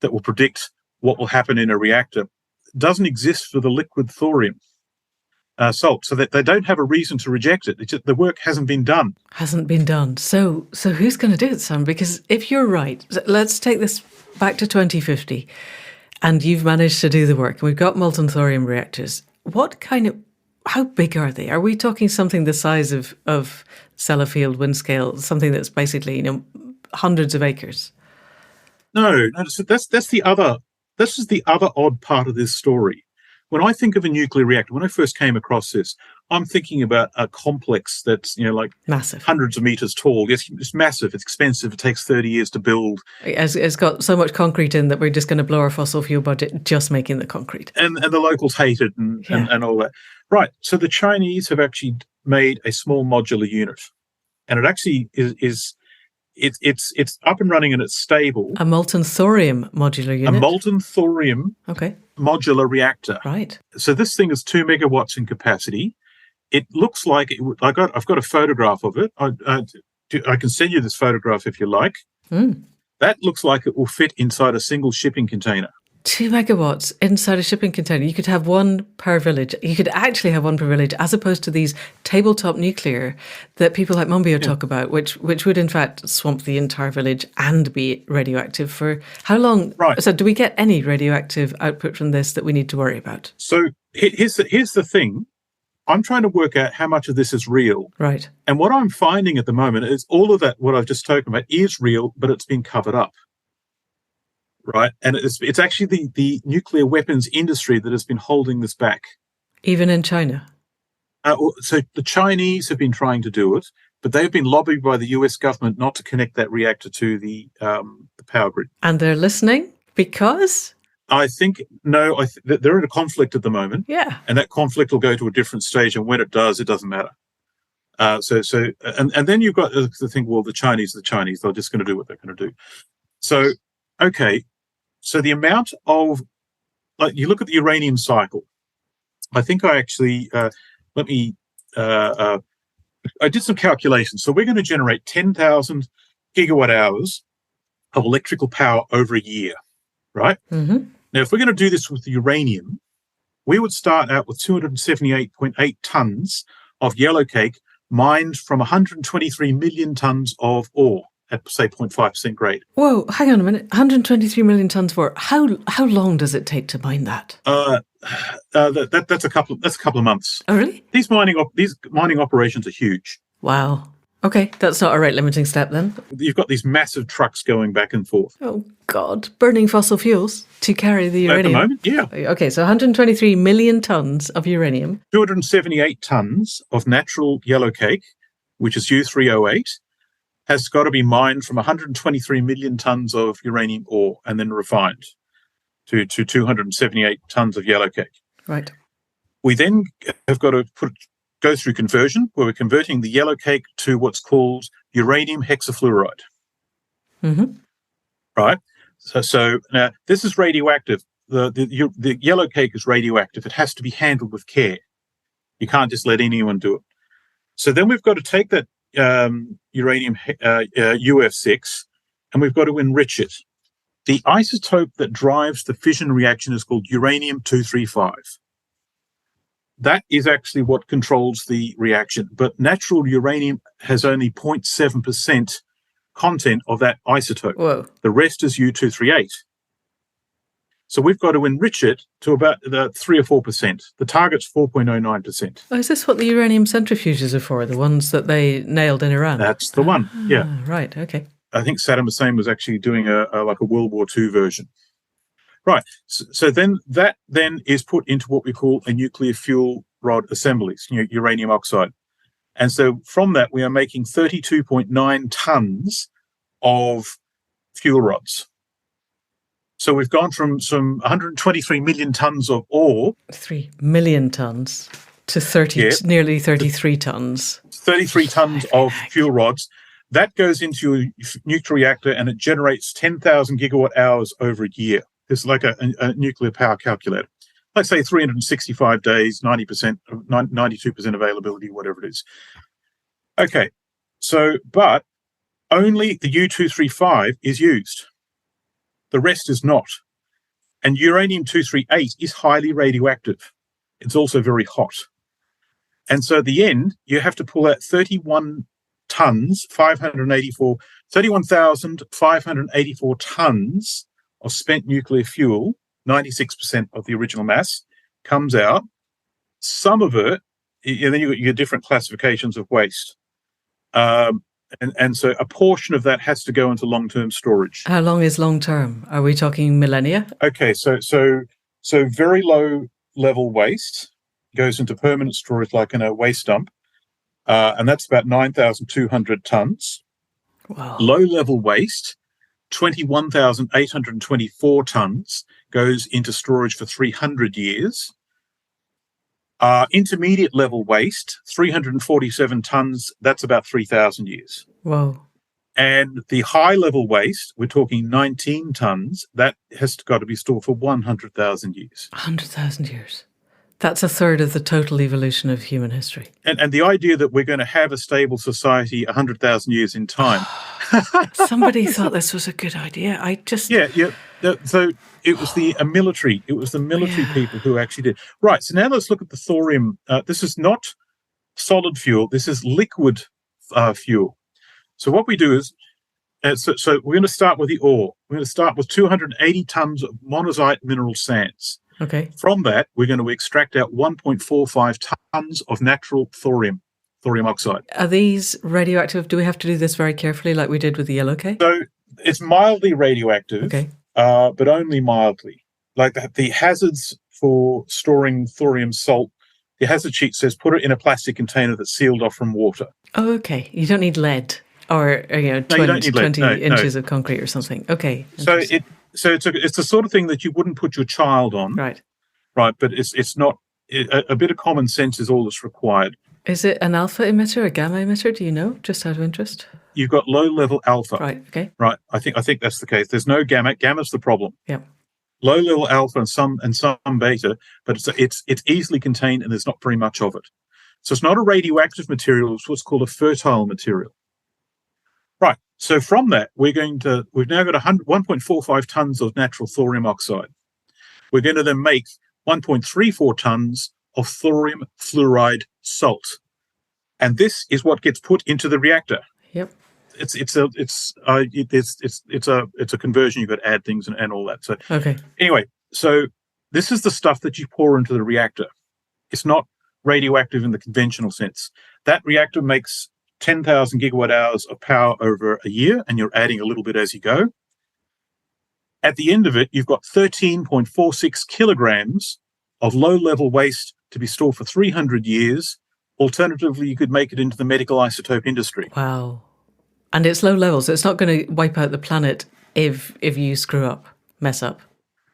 that will predict what will happen in a reactor doesn't exist for the liquid thorium salt, so that they don't have a reason to reject it. It's just, the work hasn't been done. So who's going to do it, Sam? Because if you're right, let's take this back to 2050, and you've managed to do the work. We've got molten thorium reactors. How big are they? Are we talking something the size of Sellafield, Windscale, something that's basically hundreds of acres? No, that's the other. This is the other odd part of this story. When I think of a nuclear reactor, when I first came across this, I'm thinking about a complex that's like massive, hundreds of meters tall. It's massive. It's expensive. It takes 30 years to build. It's got so much concrete in that we're just going to blow our fossil fuel budget just making the concrete. And the locals hate it and all that. Right. So the Chinese have actually made a small modular unit, and it actually is it's up and running and it's stable. A molten thorium modular unit. A molten thorium modular reactor. Right. So this thing is 2 megawatts in capacity. It looks like I've got a photograph of it. I can send you this photograph if you like. That looks like it will fit inside a single shipping container. 2 megawatts inside a shipping container. You could have one per village. You could actually have one per village, as opposed to these tabletop nuclear that people like Monbiot talk about, which would in fact swamp the entire village and be radioactive for how long? Right. So do we get any radioactive output from this that we need to worry about? So here's the thing. I'm trying to work out how much of this is real. Right. And what I'm finding at the moment is all of that, what I've just spoken about, is real, but it's been covered up. Right. And it's actually the nuclear weapons industry that has been holding this back. Even in China? So the Chinese have been trying to do it, but they've been lobbied by the US government not to connect that reactor to the power grid. And they're listening because? I think, no, they're in a conflict at the moment. Yeah. And that conflict will go to a different stage. And when it does, it doesn't matter. And then you've got to think, well, the Chinese, they're just going to do what they're going to do. So, okay. So the amount of, you look at the uranium cycle. I think I actually, I did some calculations. So we're going to generate 10,000 gigawatt hours of electrical power over a year, right? Mm-hmm. Now, if we're going to do this with the uranium, we would start out with 278.8 tons of yellowcake mined from 123 million tons of ore at, say, 0.5% grade. Whoa, hang on a minute. 123 million tons of ore. How long does it take to mine that? That's a couple of months. Oh, really? These mining operations are huge. Wow. Okay, that's not a rate limiting step then. You've got these massive trucks going back and forth. Oh, God. Burning fossil fuels to carry the uranium. At the moment, yeah. Okay, so 123 million tons of uranium. 278 tons of natural yellowcake, which is U3O8, has got to be mined from 123 million tons of uranium ore and then refined to 278 tons of yellowcake. Right. We then have got to go through conversion, where we're converting the yellowcake to what's called uranium hexafluoride. Mm-hmm. Right? So now this is radioactive. The yellow cake is radioactive. It has to be handled with care. You can't just let anyone do it. So then we've got to take that uranium UF6 and we've got to enrich it. The isotope that drives the fission reaction is called uranium-235. That is actually what controls the reaction. But natural uranium has only 0.7% content of that isotope. Whoa. The rest is U-238. So we've got to enrich it to about 3 or 4%. The target's 4.09%. Oh, is this what the uranium centrifuges are for? The ones that they nailed in Iran? That's the one, yeah. Right, okay. I think Saddam Hussein was actually doing a World War II version. Right, so then that is put into what we call a nuclear fuel rod assemblies, uranium oxide. And so from that, we are making 32.9 tons of fuel rods. So we've gone from some 123 million tons of ore. 3 million tons to nearly 33 tons. 33 tons of fuel rods. That goes into a nuclear reactor and it generates 10,000 gigawatt hours over a year. It's like a nuclear power calculator. Let's say 365 days, 90%, 92% availability, whatever it is. Okay, but only the U-235 is used. The rest is not. And uranium-238 is highly radioactive. It's also very hot. And so at the end, you have to pull out 31,584 tons of spent nuclear fuel, 96% of the original mass, comes out. Some of it, and then you get different classifications of waste. And so a portion of that has to go into long-term storage. How long is long-term? Are we talking millennia? Okay, so very low-level waste goes into permanent storage, like in a waste dump, and that's about 9,200 tons. Wow. Low-level waste, 21,824 tons, goes into storage for 300 years. Intermediate level waste, 347 tons, that's about 3,000 years. Whoa. And the high level waste, we're talking 19 tons, that has got to be stored for 100,000 years. 100,000 years. That's a third of the total evolution of human history. And the idea that we're going to have a stable society 100,000 years in time. Somebody thought this was a good idea. Yeah. So it was the military. It was the military people who actually did. Right. So now let's look at the thorium. This is not solid fuel. This is liquid fuel. So what we do is, so we're going to start with the ore. We're going to start with 280 tons of monazite mineral sands. Okay. From that, we're going to extract out 1.45 tons of natural thorium oxide. Are these radioactive? Do we have to do this very carefully like we did with the yellow cake? So it's mildly radioactive, okay. But only mildly. Like the hazards for storing thorium salt, the hazard sheet says put it in a plastic container that's sealed off from water. Oh, okay. You don't need lead or 20 inches of concrete or something. Okay. So it's the sort of thing that you wouldn't put your child on. Right. Right, but it's not. A bit of common sense is all that's required. Is it an alpha emitter, a gamma emitter? Do you know, just out of interest? You've got low-level alpha. Right, okay. Right, I think that's the case. There's no gamma. Gamma's the problem. Yeah. Low-level alpha and some beta, but it's easily contained and there's not very much of it. So it's not a radioactive material. It's what's called a fertile material. Right. So from that, we've now got 1.45 tons of natural thorium oxide. We're going to then make 1.34 tons of thorium fluoride salt, and this is what gets put into the reactor. Yep. It's a conversion. You've got to add things and all that. So okay. Anyway, so this is the stuff that you pour into the reactor. It's not radioactive in the conventional sense. That reactor makes 10,000 gigawatt hours of power over a year, and you're adding a little bit as you go. At the end of it, you've got 13.46 kilograms of low-level waste to be stored for 300 years. Alternatively, you could make it into the medical isotope industry. Wow. And it's low level, so it's not going to wipe out the planet if you mess up.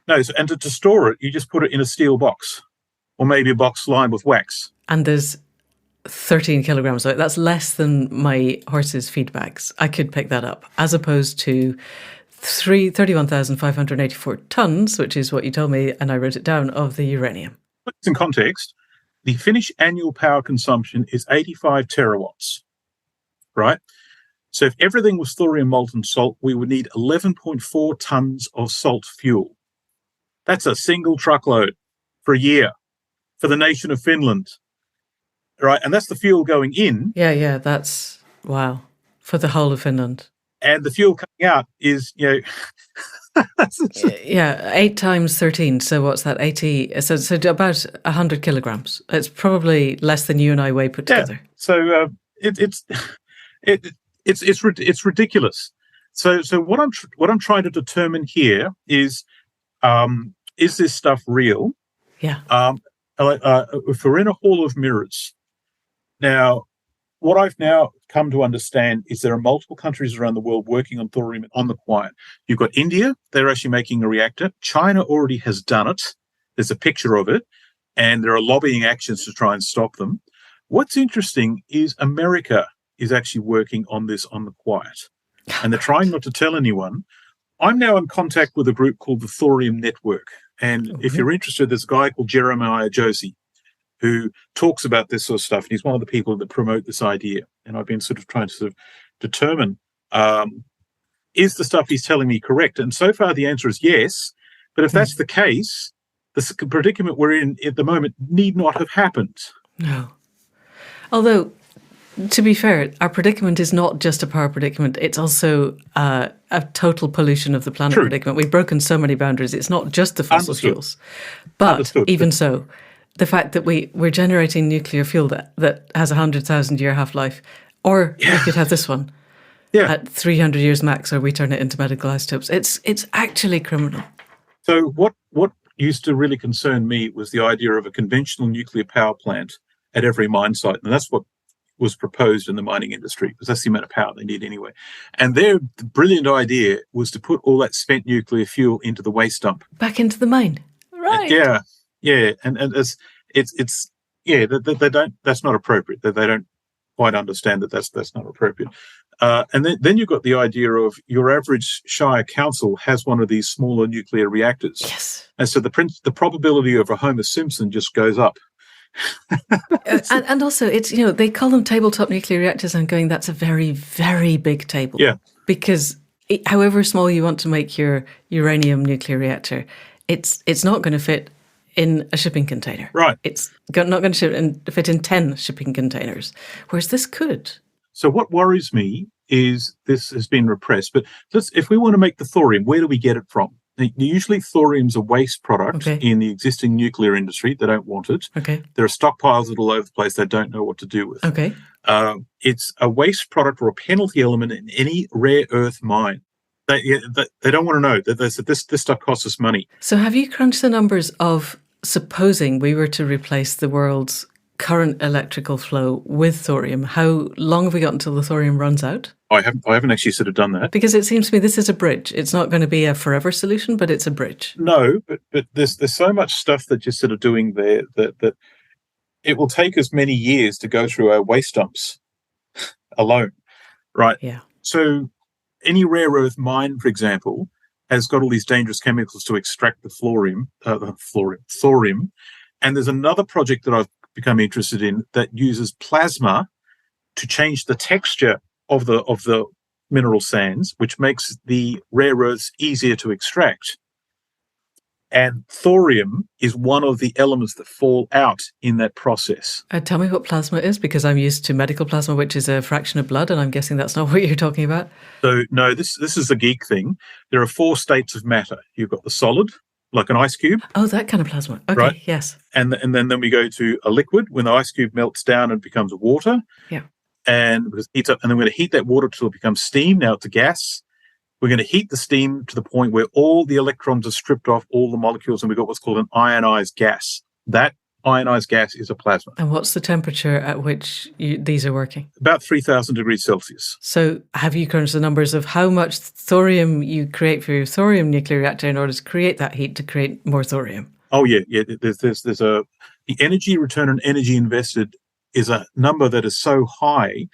No, and to store it, you just put it in a steel box or maybe a box lined with wax. And there's 13 kilograms of it. That's less than my horse's feed bags. I could pick that up, as opposed to 31,584 tons, which is what you told me, and I wrote it down, of the uranium. Put this in context, the Finnish annual power consumption is 85 terawatts, right? So if everything was thorium molten salt, we would need 11.4 tons of salt fuel. That's a single truckload for a year for the nation of Finland, right? And that's the fuel going in. Yeah, that's, wow, for the whole of Finland. And the fuel coming out is, yeah, 8 times 13. So what's that? 80. So about 100 kilograms. It's probably less than you and I weigh put together. So it's ridiculous. So what I'm trying to determine here is this stuff real? Yeah. If we're in a hall of mirrors, now what I've now come to understand is there are multiple countries around the world working on thorium on the quiet. You've got India; they're actually making a reactor. China already has done it. There's a picture of it, and there are lobbying actions to try and stop them. What's interesting is America is actually working on this on the quiet, and they're trying not to tell anyone. I'm now in contact with a group called the Thorium Network, and if you're interested, there's a guy called Jeremiah Josie who talks about this sort of stuff, and he's one of the people that promote this idea. And I've been sort of trying to determine, is the stuff he's telling me correct? And so far the answer is yes. But if that's the case, the predicament we're in at the moment need not have happened. No. Although, to be fair, our predicament is not just a power predicament. It's also a total pollution of the planet predicament. We've broken so many boundaries. It's not just the fossil fuels. But even so, the fact that we're generating nuclear fuel that has a 100,000-year half-life, or we could have this one at 300 years max, or we turn it into medical isotopes. It's actually criminal. So what used to really concern me was the idea of a conventional nuclear power plant at every mine site, and that's what was proposed in the mining industry, because that's the amount of power they need anyway. And their brilliant idea was to put all that spent nuclear fuel into the waste dump. Back into the mine. Right. And they don't. That's not appropriate. They don't quite understand that that's not appropriate. And then you've got the idea of your average Shire council has one of these smaller nuclear reactors. Yes. And so the probability of a Homer Simpson just goes up. and also, it's they call them tabletop nuclear reactors. I'm going, that's a very, very big table. Yeah. Because however small you want to make your uranium nuclear reactor, it's not going to fit in a shipping container. Right. It's not going to fit in 10 shipping containers, whereas this could. So what worries me is this has been repressed. But if we want to make the thorium, where do we get it from? Usually thorium's a waste product in the existing nuclear industry. They don't want it. Okay. There are stockpiles all over the place they don't know what to do with. Okay. It's a waste product or a penalty element in any rare earth mine. They don't want to know. They said this stuff costs us money. So have you crunched the numbers of supposing we were to replace the world's current electrical flow with thorium? How long have we got until the thorium runs out? I haven't actually sort of done that. Because it seems to me this is a bridge. It's not going to be a forever solution, but it's a bridge. No, but there's so much stuff that you're sort of doing there that it will take us many years to go through our waste dumps alone, right? Yeah. So any rare earth mine, for example, has got all these dangerous chemicals to extract the thorium. And there's another project that I've become interested in that uses plasma to change the texture of the mineral sands, which makes the rare earths easier to extract. And thorium is one of the elements that fall out in that process. Tell me what plasma is, because I'm used to medical plasma, which is a fraction of blood, and I'm guessing that's not what you're talking about. So, no, this is the geek thing. There are 4 states of matter. You've got the solid, like an ice cube. Oh, that kind of plasma. Okay, right? Yes. And then we go to a liquid when the ice cube melts down and becomes water. Yeah. And it heats up, and then we're going to heat that water till it becomes steam. Now it's a gas. We're going to heat the steam to the point where all the electrons are stripped off all the molecules, and we've got what's called an ionized gas. That ionized gas is a plasma. And what's the temperature at which these are working? About 3,000 degrees Celsius. So have you crunched the numbers of how much thorium you create for your thorium nuclear reactor in order to create that heat to create more thorium? Oh, yeah. There's the energy return on energy invested is a number that is so high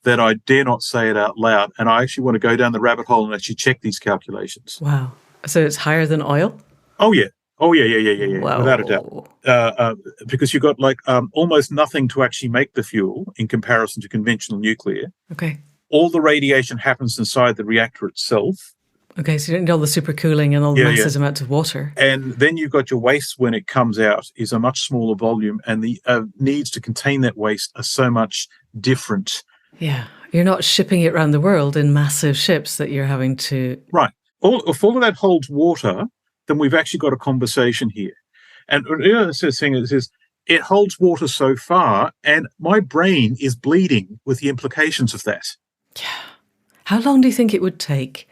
that I dare not say it out loud. And I actually want to go down the rabbit hole and actually check these calculations. Wow. So it's higher than oil? Oh, yeah. Yeah. Wow. Without a doubt. Because you've got almost nothing to actually make the fuel in comparison to conventional nuclear. Okay. All the radiation happens inside the reactor itself. Okay, so you don't need all the supercooling and all the massive amounts of water. And then you've got your waste when it comes out is a much smaller volume, and the needs to contain that waste are so much different. Yeah, you're not shipping it around the world in massive ships that you're having to... Right. If all of that holds water, then we've actually got a conversation here. And the other thing is it holds water so far, and my brain is bleeding with the implications of that. Yeah. How long do you think it would take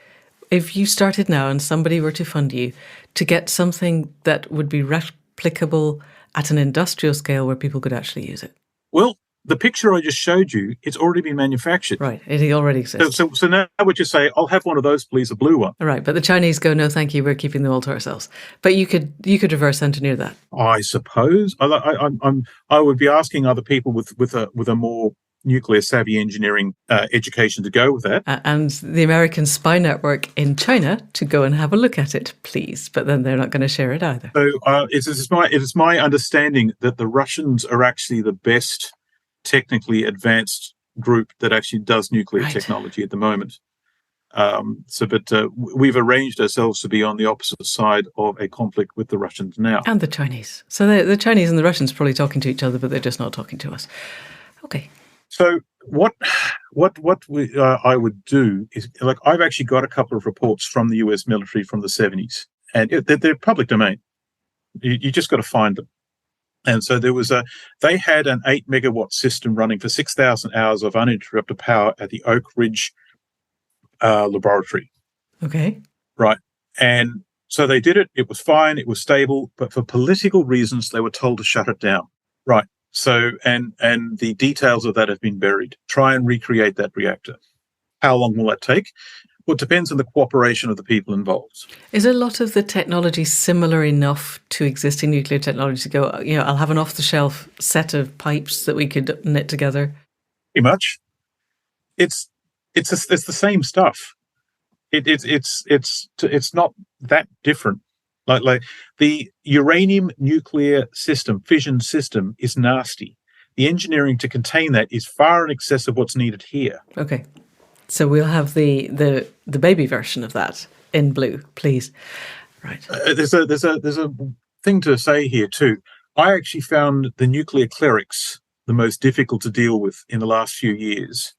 if you started now and somebody were to fund you to get something that would be replicable at an industrial scale where people could actually use it? Well, the picture I just showed you, it's already been manufactured. Right, it already exists. So now would you say, I'll have one of those, please, a blue one? All right, but the Chinese go, no, thank you, we're keeping them all to ourselves. But you could reverse engineer that. I suppose. I would be asking other people with a more nuclear savvy engineering education to go with that. And the American spy network in China to go and have a look at it, please. But then they're not going to share it either. So it is my understanding that the Russians are actually the best technically advanced group that actually does nuclear technology at the moment. We've arranged ourselves to be on the opposite side of a conflict with the Russians now. And the Chinese. So the Chinese and the Russians are probably talking to each other, but they're just not talking to us. Okay. So what I would do is, I've actually got a couple of reports from the US military from the 70s, and they're public domain. You just got to find them. And so they had an 8 megawatt system running for 6,000 hours of uninterrupted power at the Oak Ridge laboratory. Okay. Right. And so they did it. It was fine. It was stable. But for political reasons, they were told to shut it down. Right. So, and the details of that have been buried. Try and recreate that reactor. How long will that take? Well, it depends on the cooperation of the people involved. Is a lot of the technology similar enough to existing nuclear technology to go, I'll have an off-the-shelf set of pipes that we could knit together? Pretty much. It's the same stuff. It's not that different. Like the uranium nuclear system, fission system, is nasty. The engineering to contain that is far in excess of what's needed here. Okay. So we'll have the baby version of that in blue, please. Right. There's a thing to say here too. I actually found the nuclear clerics the most difficult to deal with in the last few years.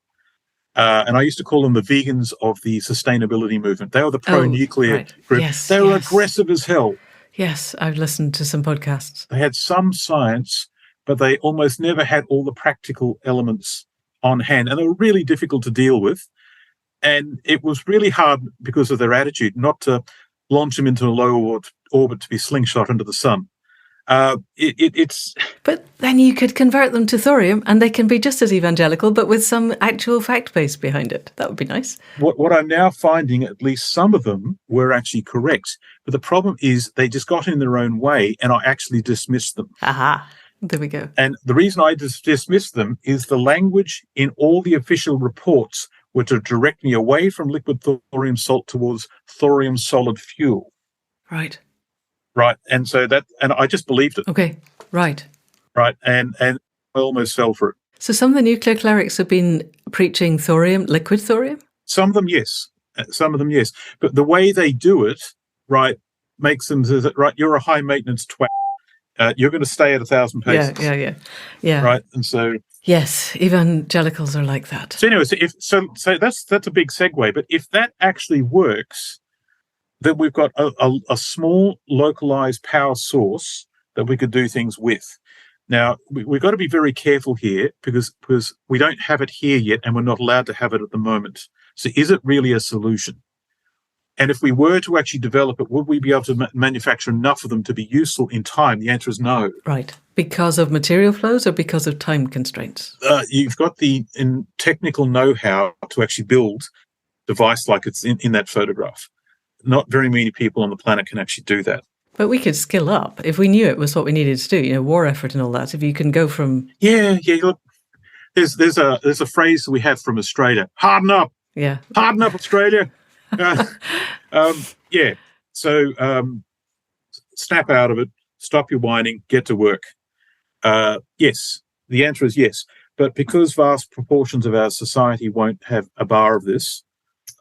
And I used to call them the vegans of the sustainability movement. They were the pro-nuclear group. Yes, they were aggressive as hell. Yes, I've listened to some podcasts. They had some science, but they almost never had all the practical elements on hand. And they were really difficult to deal with. And it was really hard because of their attitude not to launch them into a low orbit to be slingshot into the sun. It's. But then you could convert them to thorium and they can be just as evangelical, but with some actual fact base behind it. That would be nice. What I'm now finding, at least some of them were actually correct. But the problem is they just got in their own way and I actually dismissed them. Aha. There we go. And the reason I dismissed them is the language in all the official reports were to direct me away from liquid thorium salt towards thorium solid fuel. Right. Right. And so and I just believed it. Okay. Right. Right. And I almost fell for it. So some of the nuclear clerics have been preaching thorium, liquid thorium? Some of them, yes. Some of them, yes. But the way they do it, right, makes them, right, you're a high maintenance twat. You're going to stay at 1,000 paces. Yeah. Right. And so. Yes, evangelicals are like that. So anyway, so that's a big segue. But if that actually works, then we've got a small localized power source that we could do things with. Now, we've got to be very careful here because we don't have it here yet and we're not allowed to have it at the moment. So is it really a solution? And if we were to actually develop it, would we be able to manufacture enough of them to be useful in time? The answer is no. Right. Because of material flows or because of time constraints? You've got the technical know-how to actually build a device like it's in that photograph. Not very many people on the planet can actually do that. But we could skill up if we knew it was what we needed to do, war effort and all that. If you can go from... Yeah, look, there's a phrase we have from Australia: harden up, Yeah. harden up, Australia. Yeah. So snap out of it, stop your whining, get to work. Yes, the answer is yes. But because vast proportions of our society won't have a bar of this,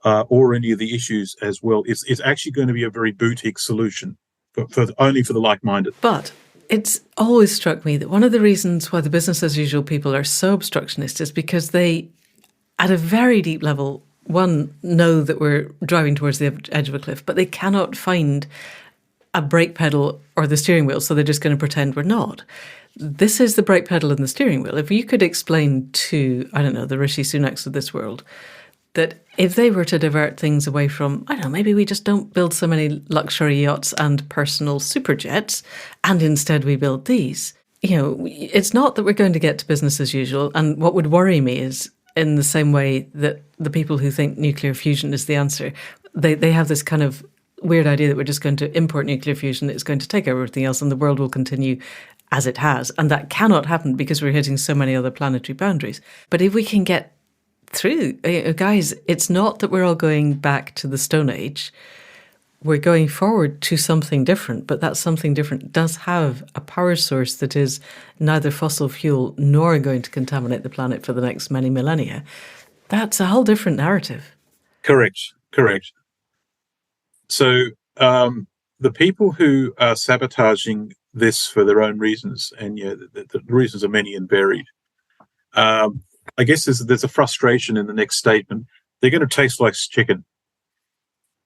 or any of the issues as well, it's actually going to be a very boutique solution for only for the like-minded. But it's always struck me that one of the reasons why the business as usual people are so obstructionist is because they, at a very deep level, one, know that we're driving towards the edge of a cliff, but they cannot find a brake pedal or the steering wheel, so they're just going to pretend we're not. This is the brake pedal and the steering wheel. If you could explain to, I don't know, the Rishi Sunaks of this world, that if they were to divert things away from, I don't know, maybe we just don't build so many luxury yachts and personal superjets, and instead we build these. You know, it's not that we're going to get to business as usual. And what would worry me is, in the same way that the people who think nuclear fusion is the answer, they have this kind of weird idea that we're just going to import nuclear fusion, it's going to take over everything else, and the world will continue as it has. And that cannot happen because we're hitting so many other planetary boundaries. But if we can get through, guys, it's not that we're all going back to the Stone Age. We're going forward to something different, but that something different does have a power source that is neither fossil fuel nor going to contaminate the planet for the next many millennia. That's a whole different narrative. Correct. So the people who are sabotaging this for their own reasons, and the reasons are many and varied, I guess there's a frustration in the next statement. They're going to taste like chicken.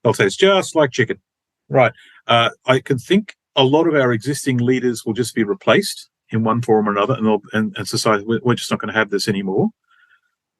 They'll taste just like chicken. Right. I can think a lot of our existing leaders will just be replaced in one form or another, and society, we're just not going to have this anymore.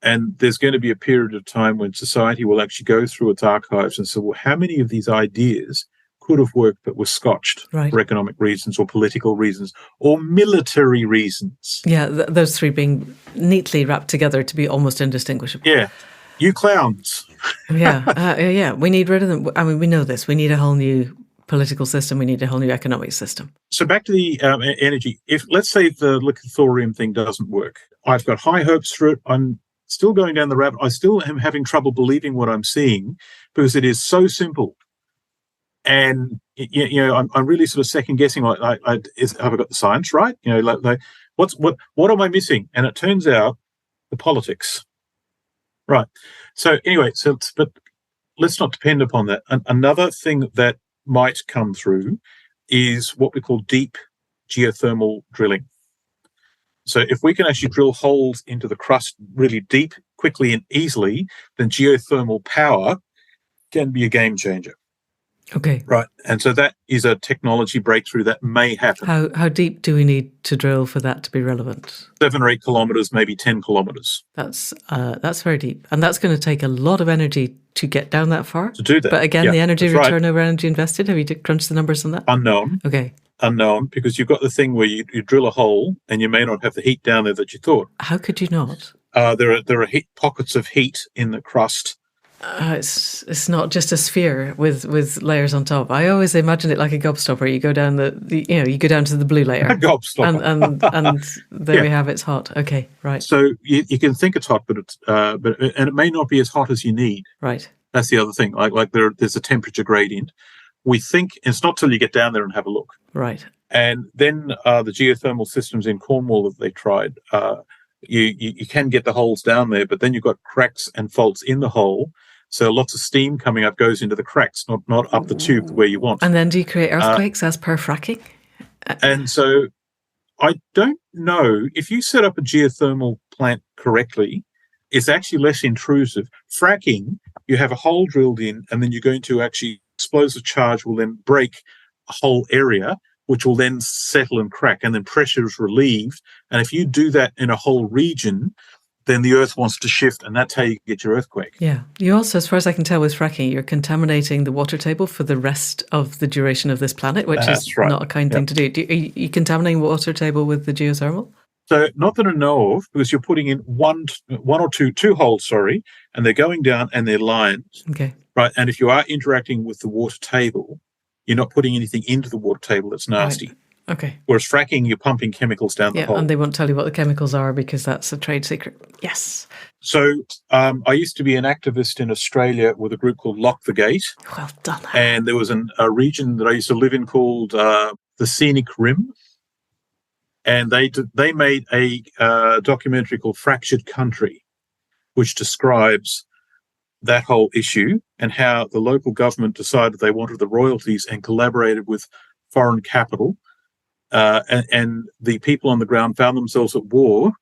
And there's going to be a period of time when society will actually go through its archives and say, well, how many of these ideas could have worked but were scotched for economic reasons or political reasons or military reasons? Yeah, those three being neatly wrapped together to be almost indistinguishable. Yeah. You clowns. Yeah. We need rid of them. I mean, we know this. We need a whole new political system. We need a whole new economic system. So back to the energy. If, let's say, the lithium thing doesn't work, I've got high hopes for it. I'm still going down the rabbit. I still am having trouble believing what I'm seeing because it is so simple. And I'm really sort of second guessing. Have I got the science right? What am I missing? And it turns out the politics. Right. So anyway, but let's not depend upon that. Another thing that might come through is what we call deep geothermal drilling. So if we can actually drill holes into the crust really deep, quickly and easily, then geothermal power can be a game changer. Okay. Right. And so that is a technology breakthrough that may happen. How deep do we need to drill for that to be relevant? 7 or 8 kilometres, maybe 10 kilometres. That's very deep. And that's going to take a lot of energy to get down that far. To do that. But again, the energy return over energy invested, have you crunched the numbers on that? Unknown. Okay. Unknown, because you've got the thing where you drill a hole and you may not have the heat down there that you thought. How could you not? There are pockets of heat in the crust. It's not just a sphere with layers on top. I always imagined it like a gobstopper. You go down you go down to the blue layer. A gobstopper. And there we have it's hot. Okay, right. So you can think it's hot, but it may not be as hot as you need. Right. That's the other thing. Like there's a temperature gradient. We think it's not till you get down there and have a look. Right. And then the geothermal systems in Cornwall that they tried, you can get the holes down there, but then you've got cracks and faults in the hole. So lots of steam coming up goes into the cracks, not up the tube where you want. And then do you create earthquakes as per fracking? And so I don't know. If you set up a geothermal plant correctly, it's actually less intrusive. Fracking, you have a hole drilled in, and then you're going to actually explosive charge will then break a whole area, which will then settle and crack, and then pressure is relieved. And if you do that in a whole region, then the earth wants to shift, and that's how you get your earthquake. Yeah. You also, as far as I can tell with fracking, you're contaminating the water table for the rest of the duration of this planet, which is not a kind thing to do. Are you contaminating water table with the geothermal? So not that I know of, because you're putting in two holes, and they're going down and they're lined. Okay. Right. And if you are interacting with the water table, you're not putting anything into the water table that's nasty. Right. Okay. Whereas fracking, you're pumping chemicals down the hole. And they won't tell you what the chemicals are because that's a trade secret. Yes. So I used to be an activist in Australia with a group called Lock the Gate. Well done. And there was a region that I used to live in called the Scenic Rim. And they made a documentary called Fractured Country, which describes that whole issue and how the local government decided they wanted the royalties and collaborated with foreign capital. And the people on the ground found themselves at war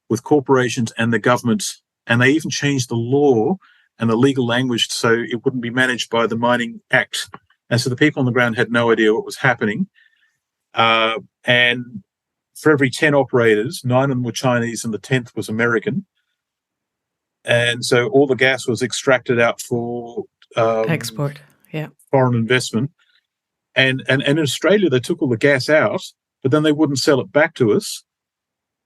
with corporations and the governments. And they even changed the law and the legal language so it wouldn't be managed by the Mining Act. And so the people on the ground had no idea what was happening. And for every 10 operators, 9 of them were Chinese and the 10th was American. And so all the gas was extracted out for export, foreign investment. And in Australia, they took all the gas out, but then they wouldn't sell it back to us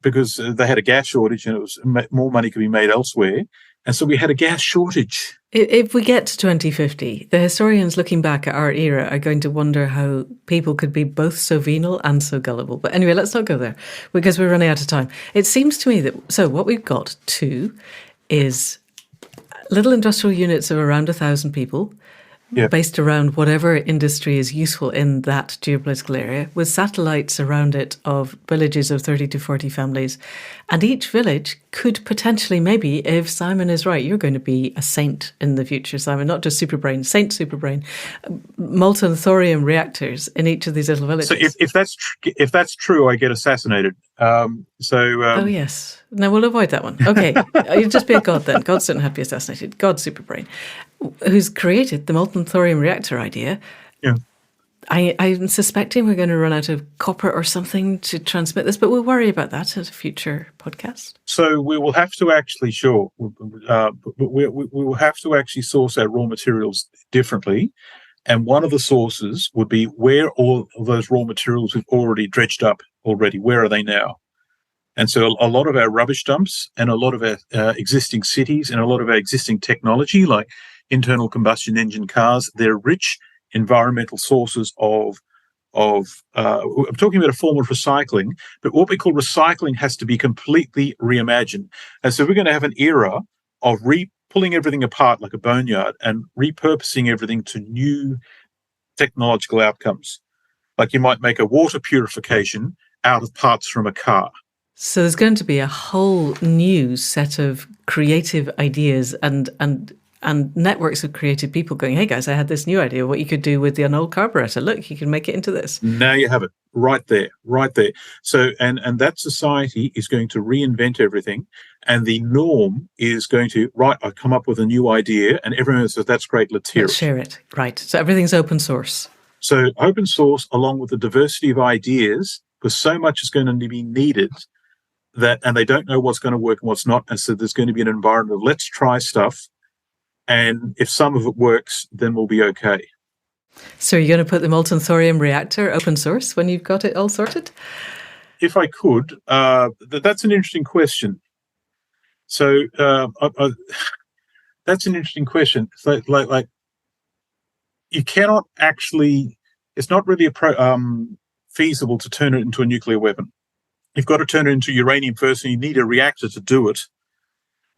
because they had a gas shortage and it was more money could be made elsewhere. And so we had a gas shortage. If we get to 2050, the historians looking back at our era are going to wonder how people could be both so venal and so gullible. But anyway, let's not go there because we're running out of time. It seems to me that, so what we've got too is little industrial units of around 1,000 people, based around whatever industry is useful in that geopolitical area, with satellites around it of villages of 30 to 40 families. And each village could potentially, maybe, if Simon is right, you're going to be a saint in the future, Simon, not just superbrain, saint superbrain, molten thorium reactors in each of these little villages. So if that's true, I get assassinated. Oh, yes. No, we'll avoid that one. Okay. You'll just be a god then. Gods don't have to be assassinated. God superbrain, who's created the molten thorium reactor idea. Yeah. I'm suspecting we're going to run out of copper or something to transmit this, but we'll worry about that at a future podcast. So we will have to actually, we will have to actually source our raw materials differently. And one of the sources would be where all of those raw materials we've already dredged up already, where are they now? And so a lot of our rubbish dumps and a lot of our existing cities and a lot of our existing technology, like internal combustion engine cars, they're rich environmental sources of I'm talking about a form of recycling, but what we call recycling has to be completely reimagined. And so we're going to have an era of pulling everything apart like a boneyard and repurposing everything to new technological outcomes. Like you might make a water purification out of parts from a car. So there's going to be a whole new set of creative ideas and networks of creative people going, hey guys, I had this new idea of what you could do with an old carburetor. Look, you can make it into this. Now you have it right there. So, and that society is going to reinvent everything. And the norm is going to, I come up with a new idea and everyone says, that's great, let's share it. Right. So everything's open source. So open source along with the diversity of ideas, because so much is going to be needed and they don't know what's going to work and what's not. And so there's going to be an environment of let's try stuff. And if some of it works, then we'll be okay. So you're going to put the molten thorium reactor open source when you've got it all sorted? If I could, that's an interesting question. So that's an interesting question. So, like you cannot actually. It's not really feasible to turn it into a nuclear weapon. You've got to turn it into uranium first, and you need a reactor to do it.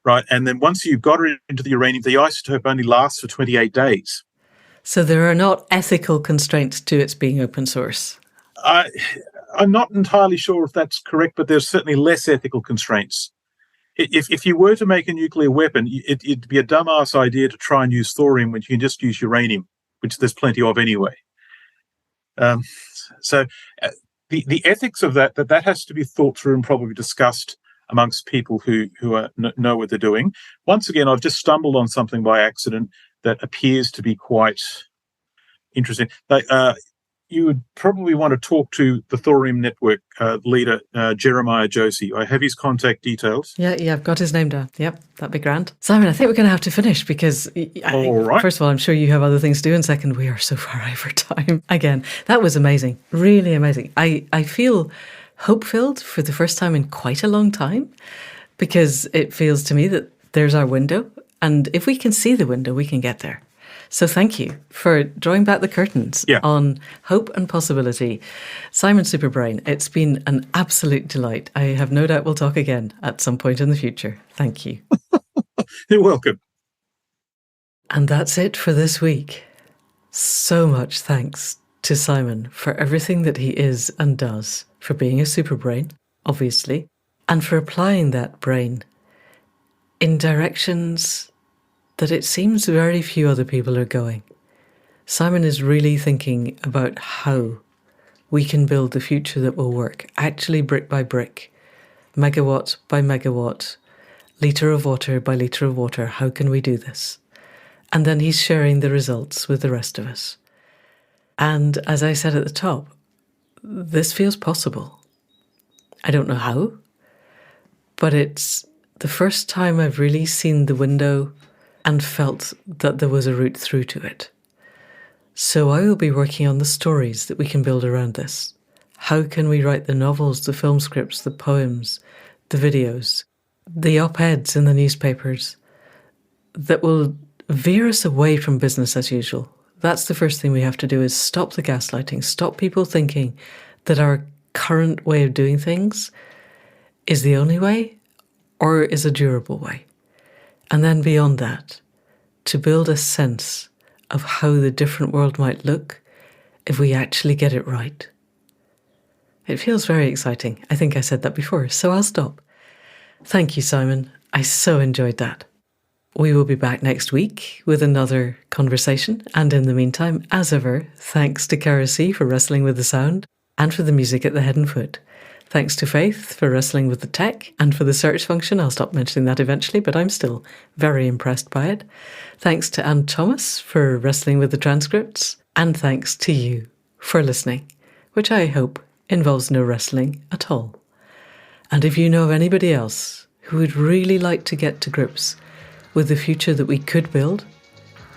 Right, and then once you've got it into the uranium, the isotope only lasts for 28 days. So there are not ethical constraints to its being open source? I'm not entirely sure if that's correct, but there's certainly less ethical constraints. If you were to make a nuclear weapon, it'd be a dumbass idea to try and use thorium when you can just use uranium, which there's plenty of anyway. So the ethics of that has to be thought through and probably discussed amongst people who know what they're doing. Once again, I've just stumbled on something by accident that appears to be quite interesting. You would probably want to talk to the Thorium Network leader, Jeremiah Josie. I have his contact details. Yeah, I've got his name down. Yep, that'd be grand. Simon, I think we're going to have to finish because, all right. First of all, I'm sure you have other things to do, and second, we are so far over time. Again, that was amazing, really amazing. I feel hope-filled for the first time in quite a long time because it feels to me that there's our window, and if we can see the window, we can get there. So thank you for drawing back the curtains on hope and possibility. Simon Superbrain, it's been an absolute delight. I have no doubt we'll talk again at some point in the future. Thank you. You're welcome. And that's it for this week. So much thanks to Simon for everything that he is and does, for being a superbrain, obviously, and for applying that brain in directions that it seems very few other people are going. Simon is really thinking about how we can build the future that will work, actually brick by brick, megawatt by megawatt, litre of water by litre of water. How can we do this? And then he's sharing the results with the rest of us. And as I said at the top, this feels possible. I don't know how, but it's the first time I've really seen the window and felt that there was a route through to it. So I will be working on the stories that we can build around this. How can we write the novels, the film scripts, the poems, the videos, the op-eds in the newspapers that will veer us away from business as usual? That's the first thing we have to do, is stop the gaslighting, stop people thinking that our current way of doing things is the only way or is a durable way. And then beyond that, to build a sense of how the different world might look if we actually get it right. It feels very exciting. I think I said that before, so I'll stop. Thank you, Simon. I so enjoyed that. We will be back next week with another conversation. And in the meantime, as ever, thanks to Cara C for wrestling with the sound and for the music at the head and foot. Thanks to Faith for wrestling with the tech and for the search function. I'll stop mentioning that eventually, but I'm still very impressed by it. Thanks to Anne Thomas for wrestling with the transcripts. And thanks to you for listening, which I hope involves no wrestling at all. And if you know of anybody else who would really like to get to grips with the future that we could build,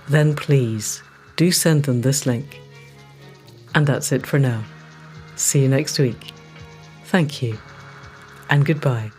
then please do send them this link. And that's it for now. See you next week. Thank you, and goodbye.